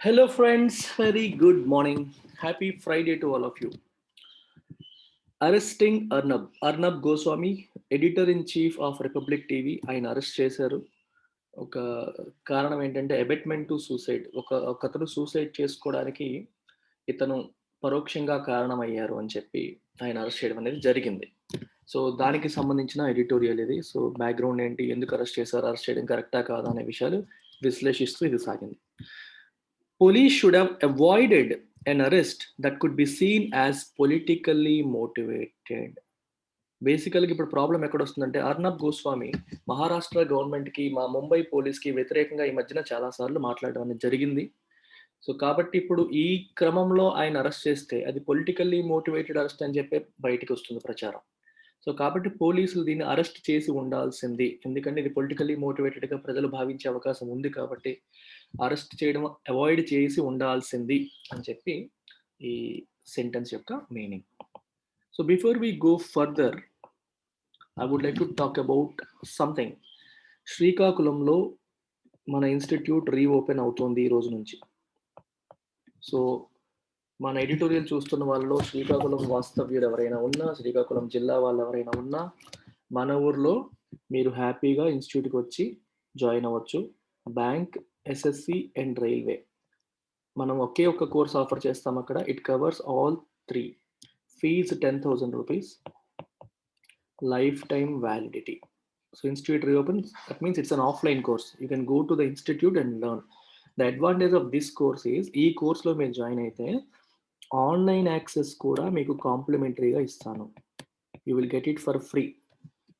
Hello, friends. Very good morning. Happy Friday to all of you. Arresting Arnab Goswami, editor in chief of republic TV, ఆయన arrest చేశారు. ఒక కారణం ఏంటంటే abetment to suicide. ఒకతను suicide చేసుకోవడానికి ఇతను పరోక్షంగా కారణమయ్యారు అని చెప్పి ఆయన అరెస్ట్ చేయడం అనేది జరిగింది. సో దానికి సంబంధించిన ఎడిటోరియల్ ఇది. సో బ్యాక్గ్రౌండ్ ఏంటి, ఎందుకు అరెస్ట్ చేశారు, అరెస్ట్ చేయడం కరెక్టా కాదా అనే విషయాలు విశ్లేషిస్తూ ఇది సాగింది. Police should have avoided an arrest that could be seen as politically motivated. బేసికల్గా ఇప్పుడు ప్రాబ్లం ఎక్కడ వస్తుందంటే, అర్నబ్ గోస్వామి మహారాష్ట్ర గవర్నమెంట్కి, మా ముంబై పోలీస్కి వ్యతిరేకంగా ఈ మధ్యన చాలాసార్లు మాట్లాడడం అనేది జరిగింది. సో కాబట్టి ఇప్పుడు ఈ క్రమంలో ఆయన అరెస్ట్ చేస్తే అది పొలిటికల్లీ మోటివేటెడ్ అరెస్ట్ అని చెప్పి బయటికి వస్తుంది ప్రచారం. సో కాబట్టి పోలీసులు దీన్ని అరెస్ట్ చేసి ఉండాల్సింది, ఎందుకంటే ఇది పొలిటికల్లీ మోటివేటెడ్గా ప్రజలు భావించే అవకాశం ఉంది కాబట్టి అరెస్ట్ చేయడం అవాయిడ్ చేసి ఉండాల్సింది అని చెప్పి ఈ సెంటెన్స్ యొక్క meaning. So before we go further, I would like to talk about something. శ్రీకాకుళంలో మన ఇన్స్టిట్యూట్ రీఓపెన్ అవుతోంది ఈ రోజు నుంచి. సో మన ఎడిటోరియల్ చూస్తున్న వాళ్ళలో శ్రీకాకుళం వాస్తవ్యులు ఎవరైనా ఉన్నా, శ్రీకాకుళం జిల్లా వాళ్ళు ఎవరైనా ఉన్నా, మన ఊర్లో మీరు హ్యాపీగా ఇన్స్టిట్యూట్కి వచ్చి జాయిన్ అవ్వచ్చు. బ్యాంక్, ఎస్ఎస్సి అండ్ రైల్వే మనం ఒకే ఒక్క కోర్స్ ఆఫర్ చేస్తాం అక్కడ. It covers all three. Fees 10,000 rupees, lifetime validity. So institute reopen, that means it's an offline course. You can go to the institute and learn. The advantage of this course is, ఈ కోర్స్లో మీరు join అయితే online access కూడా మీకు కాంప్లిమెంటరీగా ఇస్తాను. You will get it for free.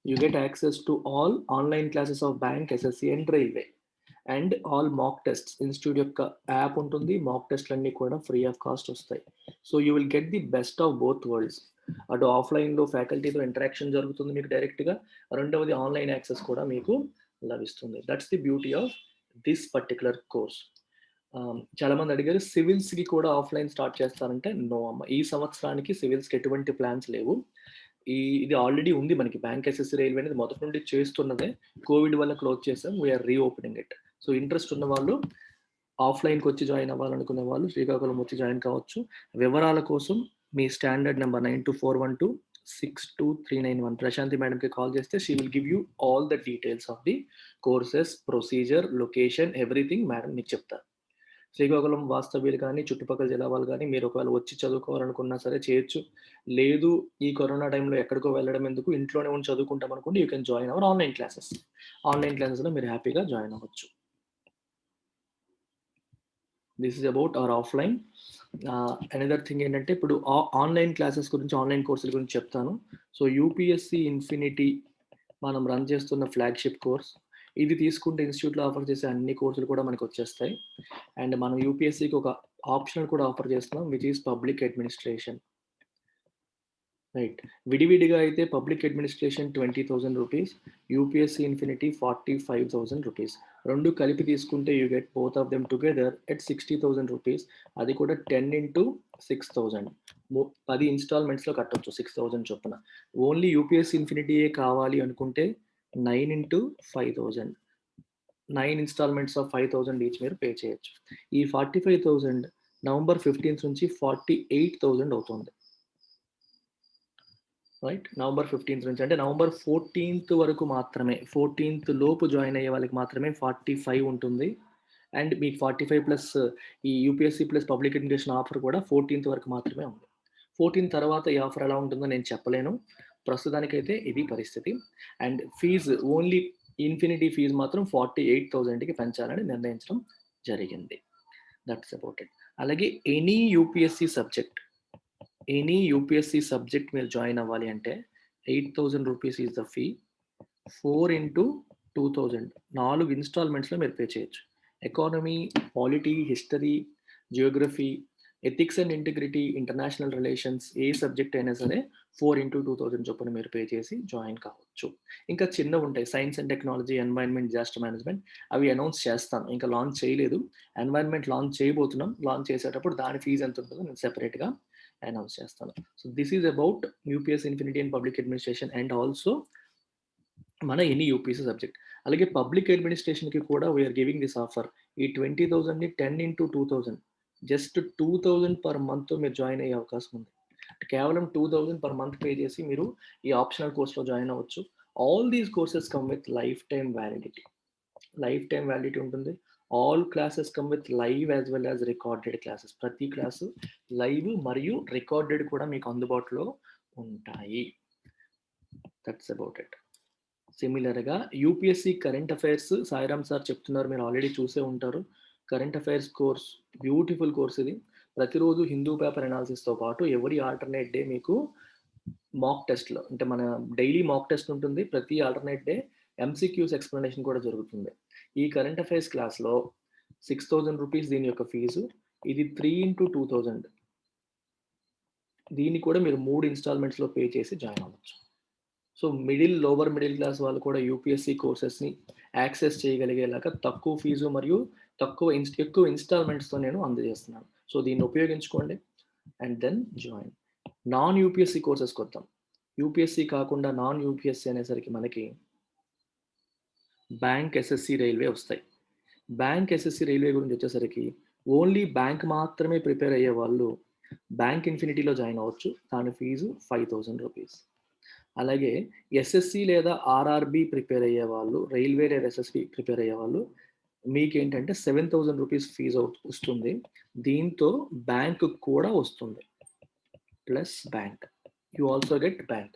You get access to all online classes of bank, SSC and railway and all mock tests. Institute యొక్క app ఉంటుంది, మాక్ టెస్ట్లన్నీ కూడా ఫ్రీ ఆఫ్ కాస్ట్ వస్తాయి. So you will get the best of both worlds. అటు ఆఫ్లైన్లో ఫ్యాకల్టీతో interaction జరుగుతుంది మీకు డైరెక్ట్గా, రెండవది ఆన్లైన్ యాక్సెస్ కూడా మీకు లభిస్తుంది. That's the beauty of this particular course. చాలా మంది అడిగారు సివిల్స్కి కూడా ఆఫ్లైన్ స్టార్ట్ చేస్తారంటే, నో అమ్మ, ఈ సంవత్సరానికి సివిల్స్కి ఎటువంటి ప్లాన్స్ లేవు. ఇది ఆల్రెడీ ఉంది మనకి. బ్యాంక్, ఎస్ఎస్సి, రైల్వే అనేది మొదటి నుండి చేస్తున్నదే. కోవిడ్ వల్ల క్లోజ్ చేసాం, we are reopening it. So interest ఉన్న వాళ్ళు, ఆఫ్లైన్కి వచ్చి జాయిన్ అవ్వాలనుకునే వాళ్ళు శ్రీకాకుళం వచ్చి జాయిన్ కావచ్చు. వివరాల కోసం మీ స్టాండర్డ్ నెంబర్ 9241262391 ప్రశాంతి మేడంకి కాల్ చేస్తే she will give you all the details of the courses, procedure, location, everything madam మీకు చెప్తారు. శ్రీకాకుళం వాస్తవ్యులు కానీ, చుట్టుపక్కల జిల్లా వాళ్ళు కానీ, మీరు ఒకవేళ వచ్చి చదువుకోవాలనుకున్నా సరే చేయొచ్చు. లేదు ఈ కరోనా టైంలో ఎక్కడికో వెళ్ళడం ఎందుకు, ఇంట్లోనే ఉండి చదువుకుంటాం అనుకోండి, you can join our online classes. Online క్లాసెస్లో మీరు హ్యాపీగా జాయిన్ అవ్వచ్చు. This is about our offline. Another thing ఏంటంటే, ఇప్పుడు ఆన్లైన్ క్లాసెస్ గురించి, ఆన్లైన్ కోర్సుల గురించి చెప్తాను. సో యూపీఎస్సి ఇన్ఫినిటీ మనం రన్ చేస్తున్న ఫ్లాగ్షిప్ కోర్స్. ఇది తీసుకుంటే ఇన్స్టిట్యూట్లో ఆఫర్ చేసే అన్ని కోర్సులు కూడా మనకు వచ్చేస్తాయి. అండ్ మనం యూపీఎస్సికి ఒక ఆప్షనల్ కూడా ఆఫర్ చేస్తున్నాం, which is public administration. Right, విడివిడిగా అయితే public administration 20,000 rupees, UPSC infinity 45,000 rupees. రెండు కలిపి తీసుకుంటే you get both of them together at 60,000 rupees. అది కూడా 10 into 6,000, 10 ఇన్స్టాల్మెంట్స్లో కట్టవచ్చు 6,000 చొప్పున. ఓన్లీ యూపీఎస్సి ఇన్ఫినిటీయే కావాలి అనుకుంటే 9 into 5,000, 9 ఇన్స్టాల్మెంట్స్ ఆఫ్ 5,000 ఈచ్ మీరు పే చేయొచ్చు. ఈ 45,000 నవంబర్ 15th నుంచి 48,000 అవుతుంది. రైట్, నవంబర్ 15th నుంచి అంటే నవంబర్ 14th వరకు మాత్రమే. 14th లోపు జాయిన్ అయ్యే వాళ్ళకి మాత్రమే 45 ఉంటుంది. అండ్ మీకు 45 ప్లస్ ఈ UPSC plus public administration offer కూడా 14th వరకు మాత్రమే ఉంది. 14 తర్వాత ఈ ఆఫర్ ఎలా ఉంటుందో నేను చెప్పలేను. ప్రస్తుతానికైతే ఇది పరిస్థితి. And fees only infinity fees మాత్రం 48,000కి పెంచాలని నిర్ణయించడం జరిగింది. That's about it. అలాగే ఎనీ యూపీఎస్సీ సబ్జెక్ట్ మీరు జాయిన్ అవ్వాలి అంటే 8,000 rupees is the fee. 4 into 2,000, 4 ఇన్స్టాల్మెంట్స్లో మీరు పే చేయొచ్చు. Economy, polity, history, geography, ethics and integrity, international relations, ఏ సబ్జెక్ట్ అయినా సరే 4 into 2,000 చొప్పున మీరు పే చేసి జాయిన్ కావచ్చు. ఇంకా చిన్నవి ఉంటాయి, science and technology, environment, disaster management. అవి అనౌన్స్ చేస్తాను, ఇంకా లాంచ్ చేయలేదు. ఎన్వైరన్మెంట్ లాంచ్ చేయబోతున్నాం. లాంచ్ చేసేటప్పుడు దాని ఫీజు ఎంత ఉంటుందో నేను సెపరేట్గా అనౌన్స్ చేస్తాను. So this is about UPS infinity and public administration and also మన ఎనీ యూపీఎస్సీ సబ్జెక్ట్. అలాగే పబ్లిక్ అడ్మినిస్ట్రేషన్‌కి కూడా we are giving this offer. ఈ 20,000ని 10 ఇంటూ 2,000 జస్ట్ 2,000 పర్ మంత్ మీరు జాయిన్ అయ్యే అవకాశం ఉంది. కేవలం 2,000 పర్ మంత్ పే చేసి మీరు ఈ ఆప్షనల్ కోర్స్‌లో జాయిన్ అవ్వచ్చు. All these courses come with lifetime validity. Lifetime validity ఉంటుంది. All classes come with live as well as recorded classes. ప్రతి క్లాసు లైవ్ మరియు రికార్డెడ్ కూడా మీకు అందుబాటులో ఉంటాయి. That's about it. సిమిలర్‌గా UPSC current affairs Sairam sir చెప్తున్నారు. మీరు ఆల్రెడీ చూసే ఉంటారు. Current affairs course beautiful course ఇది. ప్రతిరోజు హిందూ పేపర్ అనాలిసిస్‌తో పాటు ఎవ్రీ ఆల్టర్‌నేట్ డే మీకు మాక్ టెస్ట్‌లో అంటే మన డైలీ మాక్ టెస్ట్ ఉంటుంది. ప్రతి ఆల్టర్‌నేట్ డే ఎంసీక్యూస్ ఎక్స్‌ప్లనేషన్ కూడా జరుగుతుంది. ఈ కరెంట్ అఫైర్స్ క్లాస్‌లో ₹6,000 దీని యొక్క ఫీజు. ఇది 3/2000. దీన్ని కూడా మీరు 3 ఇన్‌స్టాల్‌మెంట్స్‌లో పే చేసి జాయిన్ అవ్వచ్చు. సో, లోవర్ మిడిల్ క్లాస్ వాళ్ళు కూడా యూపీఎస్సీ కోర్సెస్‌ని యాక్సెస్ చేయగలిగేలాగా తక్కువ ఫీజు మరియు ఎక్కువ ఇన్‌స్టాల్‌మెంట్స్‌తో నేను అందజేస్తున్నాను. సో, దీన్ని ఉపయోగించుకోండి and then join. Non UPSC కోర్సెస్‌కొద్దాం. యూపీఎస్సీ కాకుండా నాన్ యూపీఎస్సీ అనేసరికి మనకి బ్యాంక్, ఎస్ఎస్సీ, రైల్వే వస్తాయి. బ్యాంక్, ఎస్ఎస్సీ, రైల్వే గురించి వచ్చేసరికి ఓన్లీ బ్యాంక్ మాత్రమే ప్రిపేర్ అయ్యే వాళ్ళు బ్యాంక్ ఇన్ఫినిటీలో జాయిన్ అవ్వచ్చు. దాని ఫీజు ₹5,000. అలాగే ఎస్ఎస్సీ లేదా ఆర్ఆర్బీ ప్రిపేర్ అయ్యే వాళ్ళు, రైల్వే లేదా ఎస్ఎస్సీ ప్రిపేర్ అయ్యే వాళ్ళు మీకేంటంటే ₹7,000 ఫీజు వస్తుంది. దీంతో బ్యాంక్ కూడా వస్తుంది. Plus bank. You also get bank.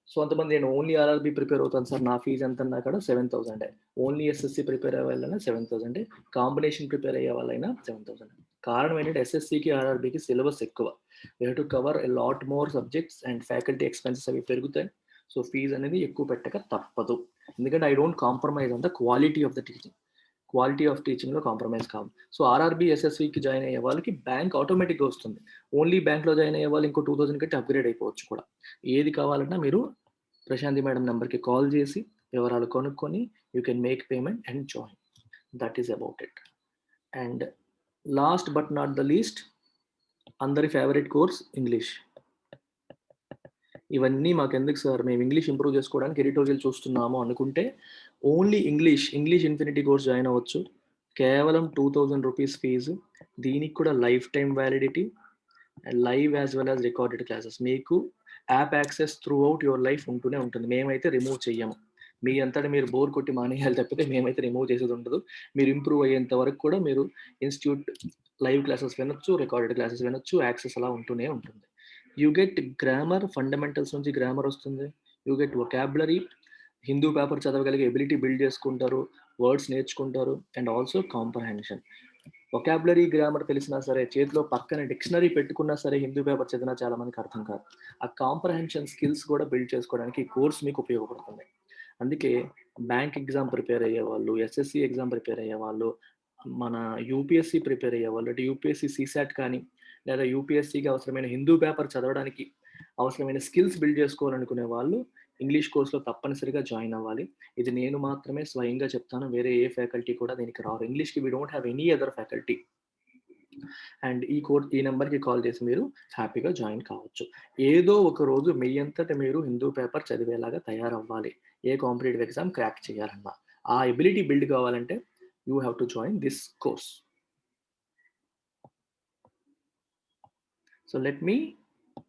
So, అంతమంది నేను ఓన్లీ ఆర్ఆర్బీ ప్రిపేర్ అవుతాను సార్. నా ఫీజు ఎంత అన్నా కూడా 7,000. ఓన్లీ ఎస్ఎస్సీ ప్రిపేర్ అయ్యే వాళ్ళైనా 7,000. కాంబినేషన్ ప్రిపేర్ అయ్యే వాళ్ళైనా 7,000. కారణం ఏంటంటే ఎస్ఎస్సీకి, ఆర్ఆర్బీకి సిలబస్ ఎక్కువ. We have to cover a lot more subjects and faculty expenses అవి పెరుగుతాయి. సో, ఫీజ్ అనేది ఎక్కువ పెట్టక తప్పదు. ఎందుకంటే I don't compromise on the quality of the teaching. Quality of టీచింగ్‌లో కాంప్రమైజ్ కాము. సో, ఆర్ఆర్బీ, ఎస్ఎస్సీకి జాయిన్ అయ్యే వాళ్ళకి బ్యాంక్ ఆటోమేటిక్‌గా వస్తుంది. ఓన్లీ బ్యాంక్‌లో జాయిన్ అయ్యే వాళ్ళు ఇంకో 2,000 కట్టి అప్‌గ్రేడ్ అయిపోవచ్చు కూడా. ఏది కావాలన్నా మీరు ప్రశాంతి మేడం నంబర్‌కి కాల్ చేసి వివరాలు కనుక్కొని you can make payment and join. That is about it. And last but not the least అందరి ఫేవరెట్ కోర్స్ ఇంగ్లీష్. ఇవన్నీ మాకెందుకు సార్, మేము ఇంగ్లీష్ ఇంప్రూవ్ చేసుకోవడానికి ఎడిటోరియల్ చూస్తున్నాము అనుకుంటే only English infinity course join అవ్వచ్చు. కేవలం ₹2,000 ఫీజు. దీనికి కూడా lifetime validity and live as well as recorded classes. మీకు app access throughout your life ఉంటూనే ఉంటుంది. మేమైతే రిమూవ్ చెయ్యము. మీ అంతటా మీరు బోర్ కొట్టి మానేయాలి తప్పితే మేమైతే రిమూవ్ చేసేది ఉండదు. మీరు ఇంప్రూవ్ అయ్యేంత వరకు కూడా మీరు ఇన్‌స్టిట్యూట్ లైవ్ క్లాసెస్ వినొచ్చు, రికార్డెడ్ క్లాసెస్ వినొచ్చు. యాక్సెస్ అలా ఉంటూనే ఉంటుంది. యూ గెట్ గ్రామర్, ఫండమెంటల్స్ నుంచి గ్రామర్ వస్తుంది. You get vocabulary, Hindu paper చదవగలిగే ఎబిలిటీ బిల్డ్ చేసుకుంటారు. వర్డ్స్ నేర్చుకుంటారు and also comprehension. Vocabulary, grammar తెలిసినా సరే, చేతిలో పక్కన డిక్షనరీ పెట్టుకున్నా సరే హిందూ పేపర్ చదివినా చాలా మందికి అర్థం కాదు. ఆ కాంప్రహెన్షన్ స్కిల్స్ కూడా బిల్డ్ చేసుకోవడానికి ఈ కోర్స్ మీకు ఉపయోగపడుతుంది. అందుకే బ్యాంక్ ఎగ్జామ్ ప్రిపేర్ అయ్యేవాళ్ళు, ఎస్ఎస్సీ ఎగ్జామ్ ప్రిపేర్ అయ్యేవాళ్ళు, మన యూపీఎస్సీ ప్రిపేర్ అయ్యేవాళ్ళు, అంటే యూపీఎస్సీ సీసాట్ కానీ లేదా యూపీఎస్సీకి అవసరమైన హిందూ పేపర్ చదవడానికి అవసరమైన స్కిల్స్ బిల్డ్ చేసుకోవాలనుకునే వాళ్ళు ఇంగ్లీష్ కోర్స్‌లో తప్పనిసరిగా జాయిన్ అవ్వాలి. ఇది నేను మాత్రమే స్వయంగా చెప్తాను. వేరే ఏ ఫ్యాకల్టీ కూడా దీనికి రారు. ఇంగ్లీష్‌కి we don't have any other faculty. And ఈ నంబర్‌కి కాల్ చేసి మీరు హ్యాపీగా జాయిన్ కావచ్చు. ఏదో ఒక రోజు మీ అంతట మీరు హిందూ పేపర్ చదివేలాగా తయారవ్వాలి. ఏ కాంపిటీటివ్ ఎగ్జామ్ క్రాక్ చేయాలన్నా. ఆ ఎబిలిటీ బిల్డ్ కావాలంటే you have to join this course. So let me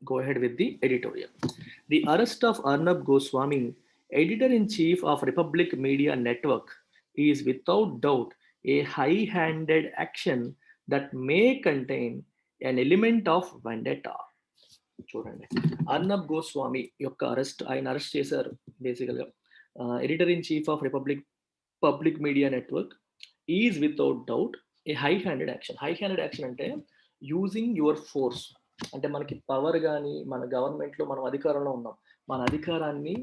go ahead with the editorial. The arrest of Arnab Goswami, editor-in-chief of Republic Media Network, is without doubt a high-handed action that may contain an element of vendetta. చూడండి, అర్నబ్ గోస్వామి యొక్క ఆయన arrest చేశారు. బేసికల్గా editor in chief of public media network is without doubt A high handed action. High handed action అంటే using your force. అంటే మనకి power కానీ, మన గవర్నమెంట్లో మనం అధికారంలో ఉన్నాం, మన అధికారాన్ని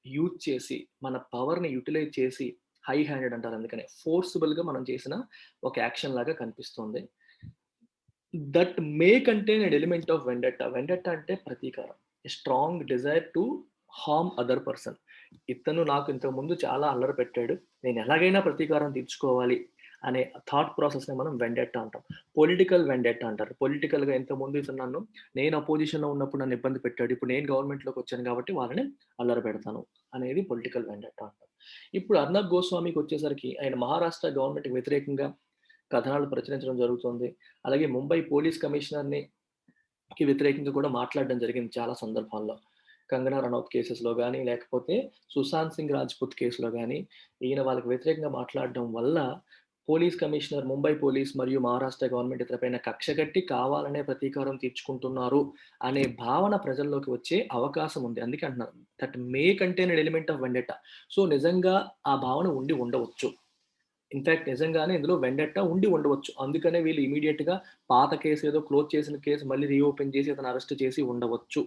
యూజ్ చేసి, మన పవర్ని యూటిలైజ్ చేసి హై హ్యాండెడ్ అంటారు. అందుకనే ఫోర్సిబుల్గా మనం చేసిన ఒక యాక్షన్ లాగా కనిపిస్తుంది. That may contain an element of వెండెట్టా. వెండెట్టా అంటే ప్రతీకారం. A strong desire to harm other person. ఇతను నాకు ఇంతకు ముందు చాలా అల్లరి పెట్టాడు, నేను ఎలాగైనా ప్రతీకారం తీర్చుకోవాలి అనే థాట్ ప్రాసెస్‌ని మనం వెండెట్టా అంటాం. పొలిటికల్ వెండెట్టా అంటారు. పొలిటికల్‌గా ఇంతకుముందు నేను అపోజిషన్‌లో ఉన్నప్పుడు నన్ను ఇబ్బంది పెట్టాడు. ఇప్పుడు నేను గవర్నమెంట్‌లోకొచ్చాను కాబట్టి వాళ్ళని అల్లరిపెడతాను అనేది పొలిటికల్ వెండెట్టా అంటారు. ఇప్పుడు అర్నబ్ గోస్వామికొచ్చేసరికి ఆయన మహారాష్ట్ర గవర్నమెంట్‌కి వ్యతిరేకంగా కథనాలు ప్రచురించడం జరుగుతుంది. అలాగే ముంబై పోలీస్ కమిషనర్‌కి వ్యతిరేకంగా కూడా మాట్లాడడం జరిగింది చాలా సందర్భాల్లో. కంగనా రనౌత్ కేసెస్‌లో గాని, లేకపోతే సుశాంత్ సింగ్ రాజ్‌పుత్ కేస్‌లో గాని, ఈయన వాళ్ళకి వ్యతిరేకంగా మాట్లాడడం వల్ల పోలీస్ కమిషనర్, ముంబై పోలీస్ మరియు మహారాష్ట్ర గవర్నమెంట్ ఇతనిపైన కక్ష కట్టి కావాలనే ప్రతీకారం తీర్చుకుంటున్నారు అనే భావన ప్రజల్లోకి వచ్చే అవకాశం ఉంది. అందుకే అంటున్నాను. That may contain an element of వెండెట్టా. So, నిజంగా ఆ భావన ఉండి ఉండవచ్చు. ఇన్‌ఫాక్ట్ నిజంగానే ఇందులో వెండెట్టా ఉండి ఉండవచ్చు. అందుకనే వీళ్ళు ఇమ్మీడియేట్‌గా పాత కేస్ ఏదో క్లోజ్ చేసిన కేస్ మళ్ళీ రీఓపెన్ చేసి అతన్ని అరెస్ట్ చేసి ఉండవచ్చు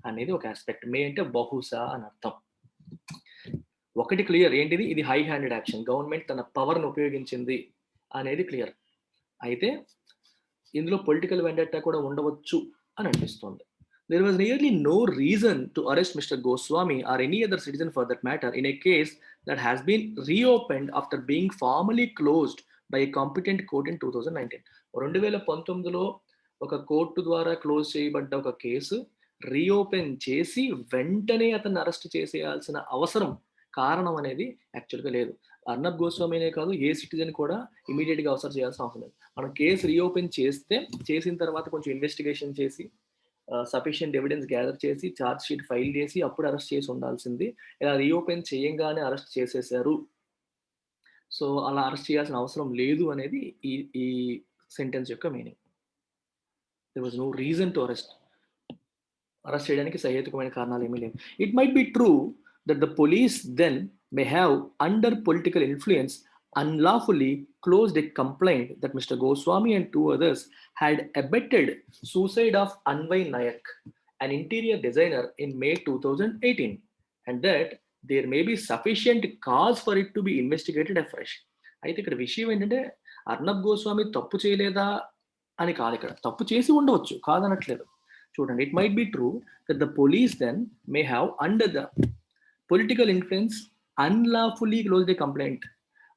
అనేది ఒక యాస్పెక్ట్. మే అంటే బహుశా అని అర్థం. ఒకటి క్లియర్ ఏంటిది? ఇది హై హ్యాండెడ్ యాక్షన్. గవర్నమెంట్ తన పవర్‌ని ఉపయోగించింది అనేది క్లియర్. అయితే ఇందులో పొలిటికల్ వెండెట్టా కూడా ఉండవచ్చు అని అనిపిస్తోంది. There was nearly no reason to arrest Mr. Goswami or any other citizen for that matter in a case that has been reopened after being formally closed by a competent court in 2019. 2019లో ఒక court ద్వారా close చేయబడ్డ ఒక case reopen చేసి వెంటనే అతన్ని arrest చేసేయాల్సిన అవసరం, కారణం అనేది యాక్చువల్‌గా లేదు. అర్నబ్ గోస్వామినే కాదు, ఏ సిటిజన్ కూడా ఇమ్మీడియేట్‌గా అరెస్ట్ చేయాల్సిన అవసరం లేదు. మనం కేస్ రీఓపెన్ చేసిన తర్వాత కొంచెం ఇన్వెస్టిగేషన్ చేసి సఫిషియంట్ ఎవిడెన్స్ గ్యాదర్ చేసి, చార్జ్ షీట్ ఫైల్ చేసి అప్పుడు అరెస్ట్ చేసి ఉండాల్సింది. ఇలా రీఓపెన్ చేయంగానే అరెస్ట్ చేసేసారు. సో, అలా అరెస్ట్ చేయాల్సిన అవసరం లేదు అనేది ఈ ఈ సెంటెన్స్ యొక్క meaning. There was no reason to arrest. Arrest చేయడానికి సహేతుకమైన కారణాలేమీ లేవు. It might be true that the police then may have under political influence unlawfully closed a complaint that Mr. Goswami and two others had abetted suicide of Anvay Nayak, an interior designer, in May 2018, and that there may be sufficient cause for it to be investigated afresh. అయితే ఇక్కడ విషయం ఏంటంటే అర్నబ్ గోస్వామి తప్పు చేయలేదా అని కాదు ఇక్కడ. తప్పు చేసి ఉండవచ్చు, కాదనట్లేదు. చూడండి, it might be true that the police then may have under the political influence unlawfully closed a complaint.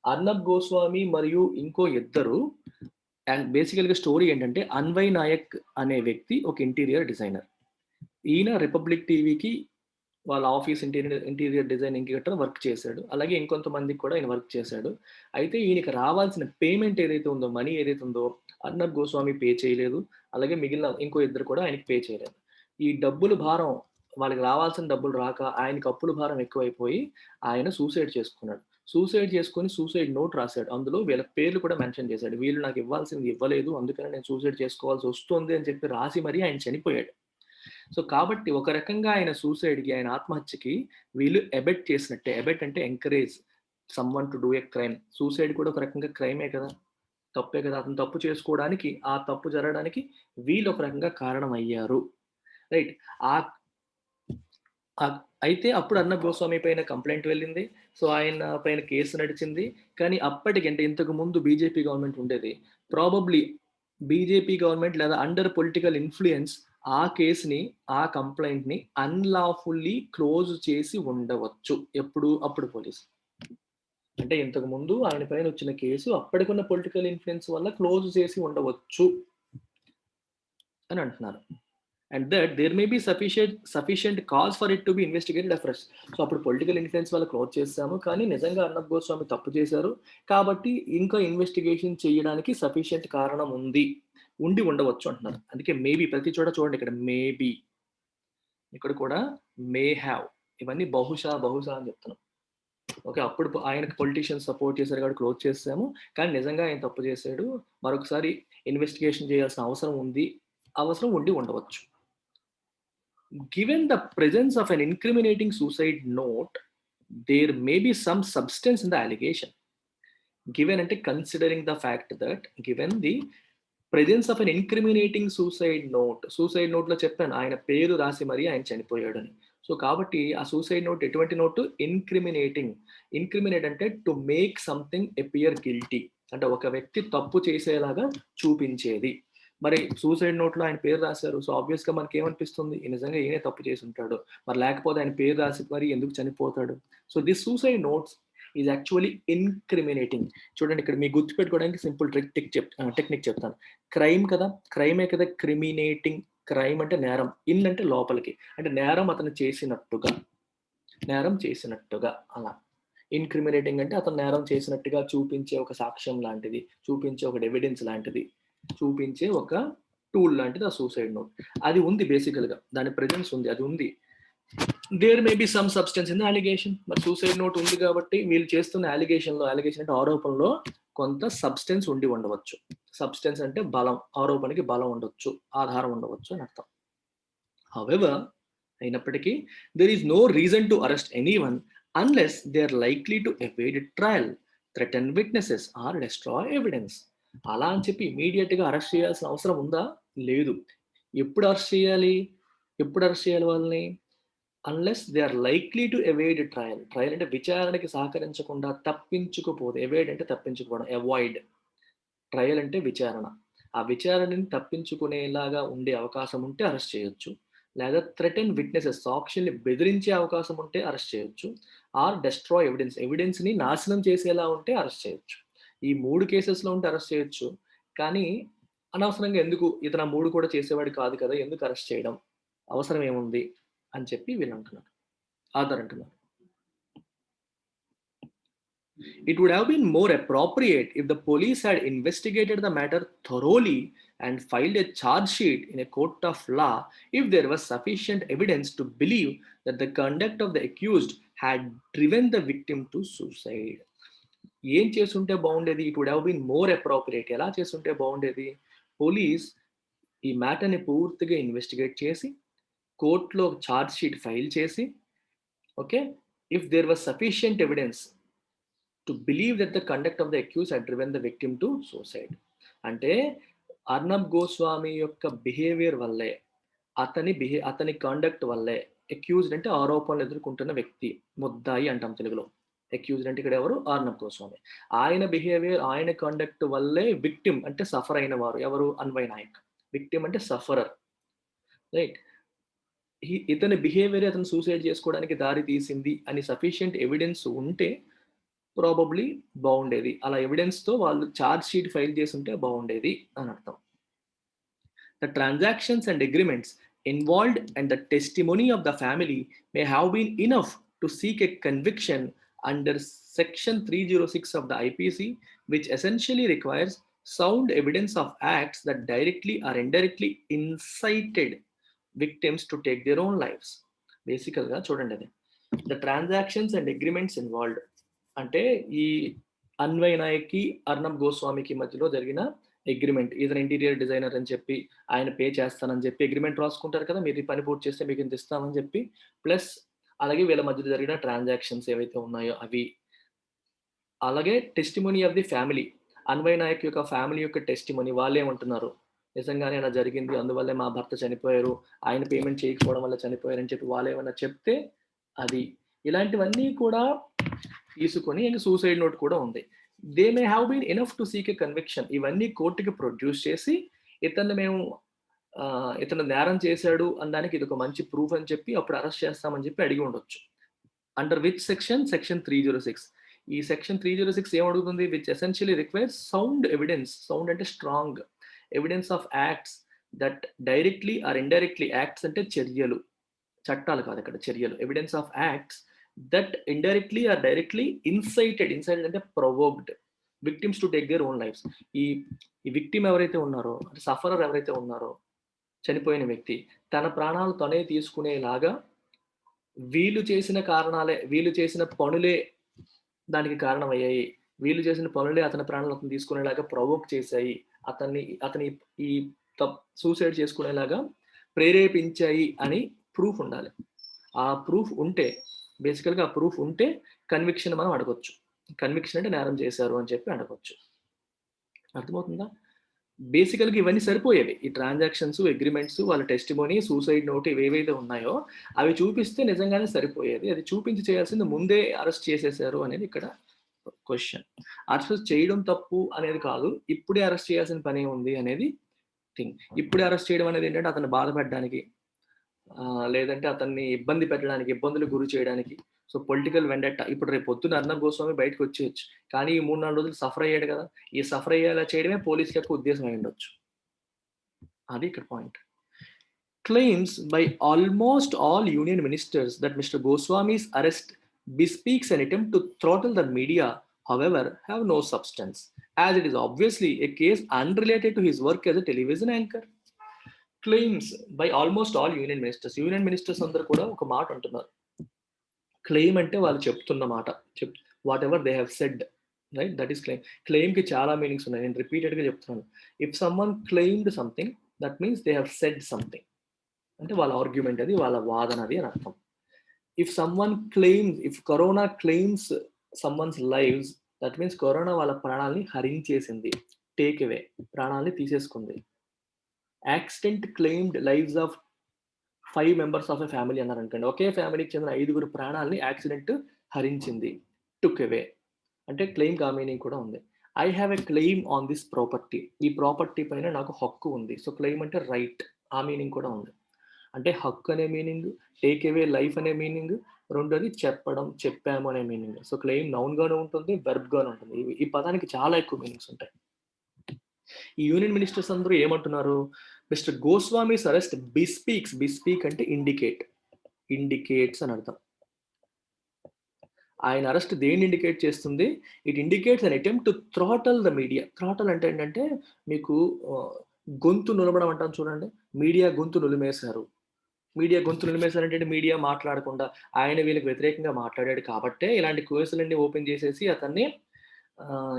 Arnab Goswami మరియు ఇంకో ఇద్దరు, అండ్ బేసికల్‌గా స్టోరీ ఏంటంటే అన్వయ్ నాయక్ అనే వ్యక్తి ఒక ఇంటీరియర్ డిజైనర్. ఈయన రిపబ్లిక్ టీవీకి వాళ్ళ ఆఫీస్ ఇంటీరియర్ డిజైనింగ్‌కి గట్రా వర్క్ చేశాడు. అలాగే ఇంకొంతమందికి కూడా ఆయన వర్క్ చేశాడు. అయితే ఈయనకి రావాల్సిన పేమెంట్ ఏదైతే ఉందో, మనీ ఏదైతే ఉందో అర్నబ్ గోస్వామి పే చేయలేదు. అలాగే మిగిలిన ఇంకో ఇద్దరు కూడా ఆయనకి పే చేయలేదు. ఈ డబ్బుల భారం, వాళ్ళకి రావాల్సిన డబ్బులు రాక ఆయనకి అప్పుల భారం ఎక్కువైపోయి ఆయన సూసైడ్ చేసుకున్నాడు. సూసైడ్ చేసుకొని సూసైడ్ నోట్ రాసాడు. అందులో వీళ్ళ పేర్లు కూడా మెన్షన్ చేశాడు. వీళ్ళు నాకు ఇవ్వాల్సింది ఇవ్వలేదు. అందుకని నేను సూసైడ్ చేసుకోవాల్సి వస్తుంది అని చెప్పి రాసి మరీ ఆయన చనిపోయాడు. సో, కాబట్టి ఒక రకంగా ఆయన సూసైడ్‌కి, ఆయన ఆత్మహత్యకి వీళ్ళు అబెట్ చేసినట్టే. అబెట్ అంటే encourage someone to do a crime. Suicide కూడా ఒక రకంగా క్రైమే కదా! తప్పే కదా! అతను తప్పు చేసుకోవడానికి, ఆ తప్పు జరగడానికి వీళ్ళు ఒక రకంగా కారణం అయ్యారు. రైట్. ఆహ్, ఆహ్, అయితే అప్పుడు అర్నబ్ గోస్వామి పైన కంప్లెయింట్ వెళ్ళింది. సో, ఆయన పైన కేసు నడిచింది. కానీ అప్పటికి, అంటే ఇంతకు ముందు బీజేపీ గవర్నమెంట్ ఉండేది. ప్రాబబ్లీ బీజేపీ గవర్నమెంట్ లేదా అండర్ పొలిటికల్ ఇన్‌ఫ్లూయెన్స్ ఆ కేస్‌ని, ఆ కంప్లెయింట్‌ని అన్‌లాఫుల్లీ క్లోజ్ చేసి ఉండవచ్చు. ఎప్పుడు? అప్పుడు పోలీసులు. అంటే ఇంతకు ముందు ఆయన పైన వచ్చిన కేసు అప్పటికున్న పొలిటికల్ ఇన్‌ఫ్లూయెన్స్ వల్ల క్లోజ్ చేసి ఉండవచ్చు అని అంటున్నారు. And that there may be sufficient cause for it to be investigated afresh. So, అప్పుడు పొలిటికల్ ఇన్‌ఫ్లూయెన్స్ వల్ల క్లోజ్ చేసాము. కానీ నిజంగా అర్నబ్ గోస్వామి తప్పు చేశారు. కాబట్టి ఇంకా ఇన్వెస్టిగేషన్ చేయడానికి సఫిషియంట్ కారణం ఉంది. ఉండి ఉండవచ్చు అంటున్నారు. అందుకే మేబీ ప్రతి చోట చూడండి, ఇక్కడ మేబీ, ఇక్కడ కూడా మే హావ్, ఇవన్నీ బహుశా, బహుశా అని చెప్తున్నాం. ఓకే. అప్పుడు ఆయనకి పొలిటీషియన్స్ సపోర్ట్ చేశారు కాబట్టి క్లోజ్ చేసేసాము. కానీ నిజంగా ఆయన తప్పు చేశాడు. మరొకసారి ఇన్వెస్టిగేషన్ చేయాల్సిన అవసరం ఉంది. అవసరం ఉండి ఉండవచ్చు. Given the presence of an incriminating suicide note, there may be some substance in the allegation. Given ante considering the fact that given the presence of an incriminating suicide note లో చెప్పాను ఆయన పేరు రాసి మరి ఆయన చనిపోయాడని. సో, కాబట్టి ఆ సూసైడ్ నోట్ ఎటువంటి నోటు? ఇన్క్రిమినేటింగ్. ఇన్క్రిమినేట్ అంటే to make something appear guilty. అంటే ఒక వ్యక్తి తప్పు చేసేలాగా చూపించేది. మరి సూసైడ్ నోట్‌లో ఆయన పేరు రాసారు. సో, ఆబ్వియస్‌గా మనకేమనిపిస్తుంది? నిజంగా ఈయనే తప్పు చేసుంటాడు. మరి లేకపోతే ఆయన పేరు రాసి మరి ఎందుకు చనిపోతాడు? So, this suicide notes is actually incriminating. చూడండి ఇక్కడ మీకు గుర్తుపెట్టుకోవడానికి సింపుల్ టెక్నిక్ చెప్తాను. క్రైమ్ కదా, క్రైమే కదా క్రిమినేటింగ్. క్రైమ్ అంటే నేరం, ఇన్ అంటే లోపలికి, అంటే నేరం అతను చేసినట్టుగా, నేరం చేసినట్టుగా అలా. ఇన్క్రిమినేటింగ్ అంటే అతను నేరం చేసినట్టుగా చూపించే ఒక సాక్ష్యం లాంటిది, చూపించే ఒక ఎవిడెన్స్ లాంటిది, చూపించే ఒక టూల్ లాంటిది ఆ సూసైడ్ నోట్. అది ఉంది బేసికల్గా, దాని ప్రెజెన్స్ ఉంది, అది ఉంది. There may be some substance in allegation. మరి సూసైడ్ నోట్ ఉంది కాబట్టి వీళ్ళు చేస్తున్న అలిగేషన్ అంటే ఆరోపణలో కొంత సబ్స్టెన్స్ ఉండి ఉండవచ్చు. సబ్స్టెన్స్ అంటే బలం, ఆరోపణకి బలం ఉండొచ్చు, ఆధారం ఉండవచ్చు అని అర్థం. హౌఎవర్, అయినప్పటికీ there is no reason to arrest anyone unless they are likely to evade trial, threaten witnesses or destroy evidence. అలా అని చెప్పి ఇమీడియట్గా అరెస్ట్ చేయాల్సిన అవసరం ఉందా? లేదు. ఎప్పుడు అరెస్ట్ చేయాలి? వాళ్ళని? Unless they are likely to evade trial. Trial అంటే విచారణకి సహకరించకుండా తప్పించుకుపోదు. ఎవేడ్ అంటే తప్పించుకోవడం, అవాయిడ్. ట్రయల్ అంటే విచారణ. ఆ విచారణని తప్పించుకునేలాగా ఉండే అవకాశం ఉంటే అరెస్ట్ చేయొచ్చు. లేదా థ్రెటన్ విట్నెసెస్, సాక్షుల్ని బెదిరించే అవకాశం ఉంటే అరెస్ట్ చేయొచ్చు. ఆర్ డెస్ట్రాయ్ ఎవిడెన్స్, ఎవిడెన్స్ని నాశనం చేసేలా ఉంటే అరెస్ట్ చేయొచ్చు. ఈ 3 కేసెస్లో ఉంటే అరెస్ట్ చేయొచ్చు. కానీ అనవసరంగా ఎందుకు, ఇతను 3 కూడా చేసేవాడు కాదు కదా, ఎందుకు అరెస్ట్ చేయడం, అవసరం ఏముంది అని చెప్పి వీళ్ళు అంటున్నారు, ఆధార్ అంటున్నారు. It would have been more appropriate if the police had investigated the matter thoroughly and filed a charge sheet in a court of law if there was sufficient evidence to believe that the conduct of the accused had driven the victim to suicide. ఏం చేస్తుంటే బాగుండేది? It would have been more appropriate. ఎలా చేస్తుంటే బాగుండేది? Police ఈ మ్యాటర్ని పూర్తిగా investigate చేసి కోర్టులో ఛార్జ్ షీట్ ఫైల్ చేసి, okay, if there was sufficient evidence to believe that the conduct of the accuse had driven the victim to suicide. అంటే అర్నబ్ గోస్వామి యొక్క బిహేవియర్ వల్లే, అతని కండక్ట్ వల్లే, అక్యూజ్డ్ అంటే ఆరోపణలు ఎదుర్కొంటున్న వ్యక్తి, ముద్దాయి అంటాం తెలుగులో. అక్యూజ్డ్ అంటే ఇక్కడ ఎవరు? అర్నబ్ గోస్వామి. ఆయన బిహేవియర్, ఆయన కండక్ట్ వల్లే విక్టిమ్ అంటే సఫర్ అయిన వారు ఎవరు? అన్వయ్ నాయక్. విక్టిమ్ అంటే సఫరర్, రైట్. ఇతని బిహేవియర్ అతను సూసైడ్ చేసుకోవడానికి దారి తీసింది అని సఫిషియంట్ ఎవిడెన్స్ ఉంటే ప్రాబబ్లీ బాగుండేది. అలా ఎవిడెన్స్తో వాళ్ళు ఛార్జ్ షీట్ ఫైల్ చేసి ఉంటే బాగుండేది అని అర్థం. The transactions and agreements involved and the testimony of the family may have been enough to seek a conviction under Section 306 of the IPC, which essentially requires sound evidence of acts that directly or indirectly incited victims to take their own lives. బేసికల్గా చూడండి, అది the transactions and agreements involved అంటే ఈ అన్వయ్ నాయక్కి అర్నబ్ గోస్వామికి మధ్యలో జరిగిన agreement. ఇతను interior designer అని చెప్పి ఆయన పే చేస్తానని చెప్పి అగ్రిమెంట్ రాసుకుంటారు కదా, మీరు ఈ పని పూర్తి చేస్తే మీకు ఇంత ఇస్తామని చెప్పి, ప్లస్ అలాగే వీళ్ళ మధ్యలో జరిగిన ట్రాన్సాక్షన్స్ ఏవైతే ఉన్నాయో అవి, అలాగే testimony of the family, Anvay Naik యొక్క ఫ్యామిలీ యొక్క టెస్టిమోనీ. వాళ్ళు ఏమంటున్నారు? నిజంగానే అలా జరిగింది, అందువల్లే మా భర్త చనిపోయారు, ఆయన పేమెంట్ చేయకపోవడం వల్ల చనిపోయారు అని చెప్పి వాళ్ళు ఏమన్నా చెప్తే అది. ఇలాంటివన్నీ కూడా తీసుకొని సూసైడ్ నోట్ కూడా ఉంది. They may have been enough to seek a conviction. ఇవన్నీ కోర్టుకి ప్రొడ్యూస్ చేసి ఇతను నేరం చేశాడు అనడానికి ఇది ఒక మంచి ప్రూఫ్ అని చెప్పి అప్పుడు అరెస్ట్ చేస్తామని చెప్పి అడిగి ఉండొచ్చు. Under which section? సెక్షన్ 306. ఈ సెక్షన్ 306 ఏం అడుగుతుంది? Which essentially requires sound evidence. Sound అంటే strong evidence of acts that directly or indirectly, acts అంటే చర్యలు, చట్టాలు కాదు ఇక్కడ, చర్యలు. Evidence of acts that indirectly or directly incited అంటే provoked victims to take their own lives. ఈ విక్టిమ్ ఎవరైతే ఉన్నారో, సఫరర్ ఎవరైతే ఉన్నారో, చనిపోయిన వ్యక్తి తన ప్రాణాలు తనే తీసుకునేలాగా వీళ్ళు చేసిన పనులే దానికి కారణమయ్యాయి. వీళ్ళు చేసిన పనులే అతని ప్రాణాలు అతను తీసుకునేలాగా ప్రొవోక్ చేశాయి, అతని ఈ సూసైడ్ చేసుకునేలాగా ప్రేరేపించాయి అని ప్రూఫ్ ఉండాలి. ఆ ప్రూఫ్ ఉంటే, బేసికల్గా ఆ ప్రూఫ్ ఉంటే కన్విక్షన్ మనం అడగొచ్చు. కన్విక్షన్ అంటే నేరం చేశారు అని చెప్పి అడగొచ్చు. అర్థమవుతుందా? బేసికల్గా ఇవన్నీ సరిపోయేవి. ఈ ట్రాన్సాక్షన్స్, అగ్రిమెంట్స్, వాళ్ళ టెస్టిమోనీ, సూసైడ్ నోట్ ఇవేవైతే ఉన్నాయో అవి చూపిస్తే నిజంగానే సరిపోయేది. అది చూపించి చేయాల్సింది ముందే అరెస్ట్ చేసేసారు అనేది ఇక్కడ క్వశ్చన్. అరెస్ట్ చేయడం తప్పు అనేది కాదు, ఇప్పుడే అరెస్ట్ చేయాల్సిన పని ఉంది అనేది థింగ్. ఇప్పుడే అరెస్ట్ చేయడం అనేది ఏంటంటే అతన్ని బాధ పెట్టడానికి, లేదంటే అతన్ని ఇబ్బంది పెట్టడానికి, ఇబ్బందులు గురి చేయడానికి. So political వెండెట్టా. ఇప్పుడు రేపు పొద్దున్న అర్నబ్ గోస్వామి బయటకు వచ్చేయొచ్చు. కానీ ఈ 3, 4 రోజులు సఫర్ అయ్యాడు కదా! ఈ సఫర్ అయ్యేలా చేయడమే పోలీసుల యొక్క ఉద్దేశం అయ్యుండొచ్చు. అది ఇక్కడ point. Claims by almost all union ministers that Mr. Goswami's arrest bespeaks an attempt to throttle the media, however, have no substance, as it is obviously a case unrelated to his work as a television anchor. Claims by almost all union ministers. Union ministers అందరూ కూడా ఒక మాట అంటున్నారు. Claim అంటే వాళ్ళు చెప్తున్న మాట. Whatever they have said, right? That is claim. క్లెయిమ్‌కి చాలా మీనింగ్స్ ఉన్నాయి. నేను రిపీటెడ్‌గా చెప్తున్నాను. If someone claimed something, that means they have said something. అంటే వాళ్ళ ఆర్గ్యుమెంట్ అది, వాళ్ళ వాదన అది అని అర్థం. If someone claims, if corona claims someone's lives, that means corona వాళ్ళ ప్రాణాల్ని హరించేసింది. టేక్ అవే, ప్రాణాల్ని తీసేసుకుంది. Accident claimed lives of 5 members of a family అన్నారనుకోండి. ఒకే ఫ్యామిలీకి చెందిన 5 ప్రాణాల్ని యాక్సిడెంట్ హరించింది. టుక్ అవే అంటే క్లెయిమ్‌కి ఆ మీనింగ్ కూడా ఉంది. I have a claim on this property. ఈ ప్రాపర్టీ పైన నాకు హక్కు ఉంది. సో క్లెయిమ్ అంటే రైట్, ఆ మీనింగ్ కూడా ఉంది. అంటే హక్కు అనే మీనింగ్, టేక్ అవే లైఫ్ అనే మీనింగ్, రెండోది చెప్పడం, చెప్పాము అనే మీనింగ్. సో క్లెయిమ్ నౌన్ గాను ఉంటుంది, వెర్బ్ గాను ఉంటుంది. ఈ పదానికి చాలా ఎక్కువ మీనింగ్స్ ఉంటాయి. ఈ యూనియన్ మినిస్టర్స్ అందరూ ఏమంటున్నారు? మిస్టర్ గోస్వామిస్ అరెస్ట్ బిస్పీక్స్, బిస్పీక్ అంటే ఇండికేట్, ఇండికేట్స్ అని అర్థం. ఆయన అరెస్ట్ దేన్ని ఇండికేట్ చేస్తుంది? It indicates an attempt to throttle the media. Throttle అంటే ఏంటంటే మీకు గొంతు నులమడం అంటాం చూడండి. మీడియా గొంతు నులిమేశారు. మీడియా గొంతు నులిమేశారంటే మీడియా మాట్లాడకుండా ఆయన వీళ్ళకి వ్యతిరేకంగా మాట్లాడాడు కాబట్టే ఇలాంటి కేసులన్నీ ఓపెన్ చేసేసి అతన్ని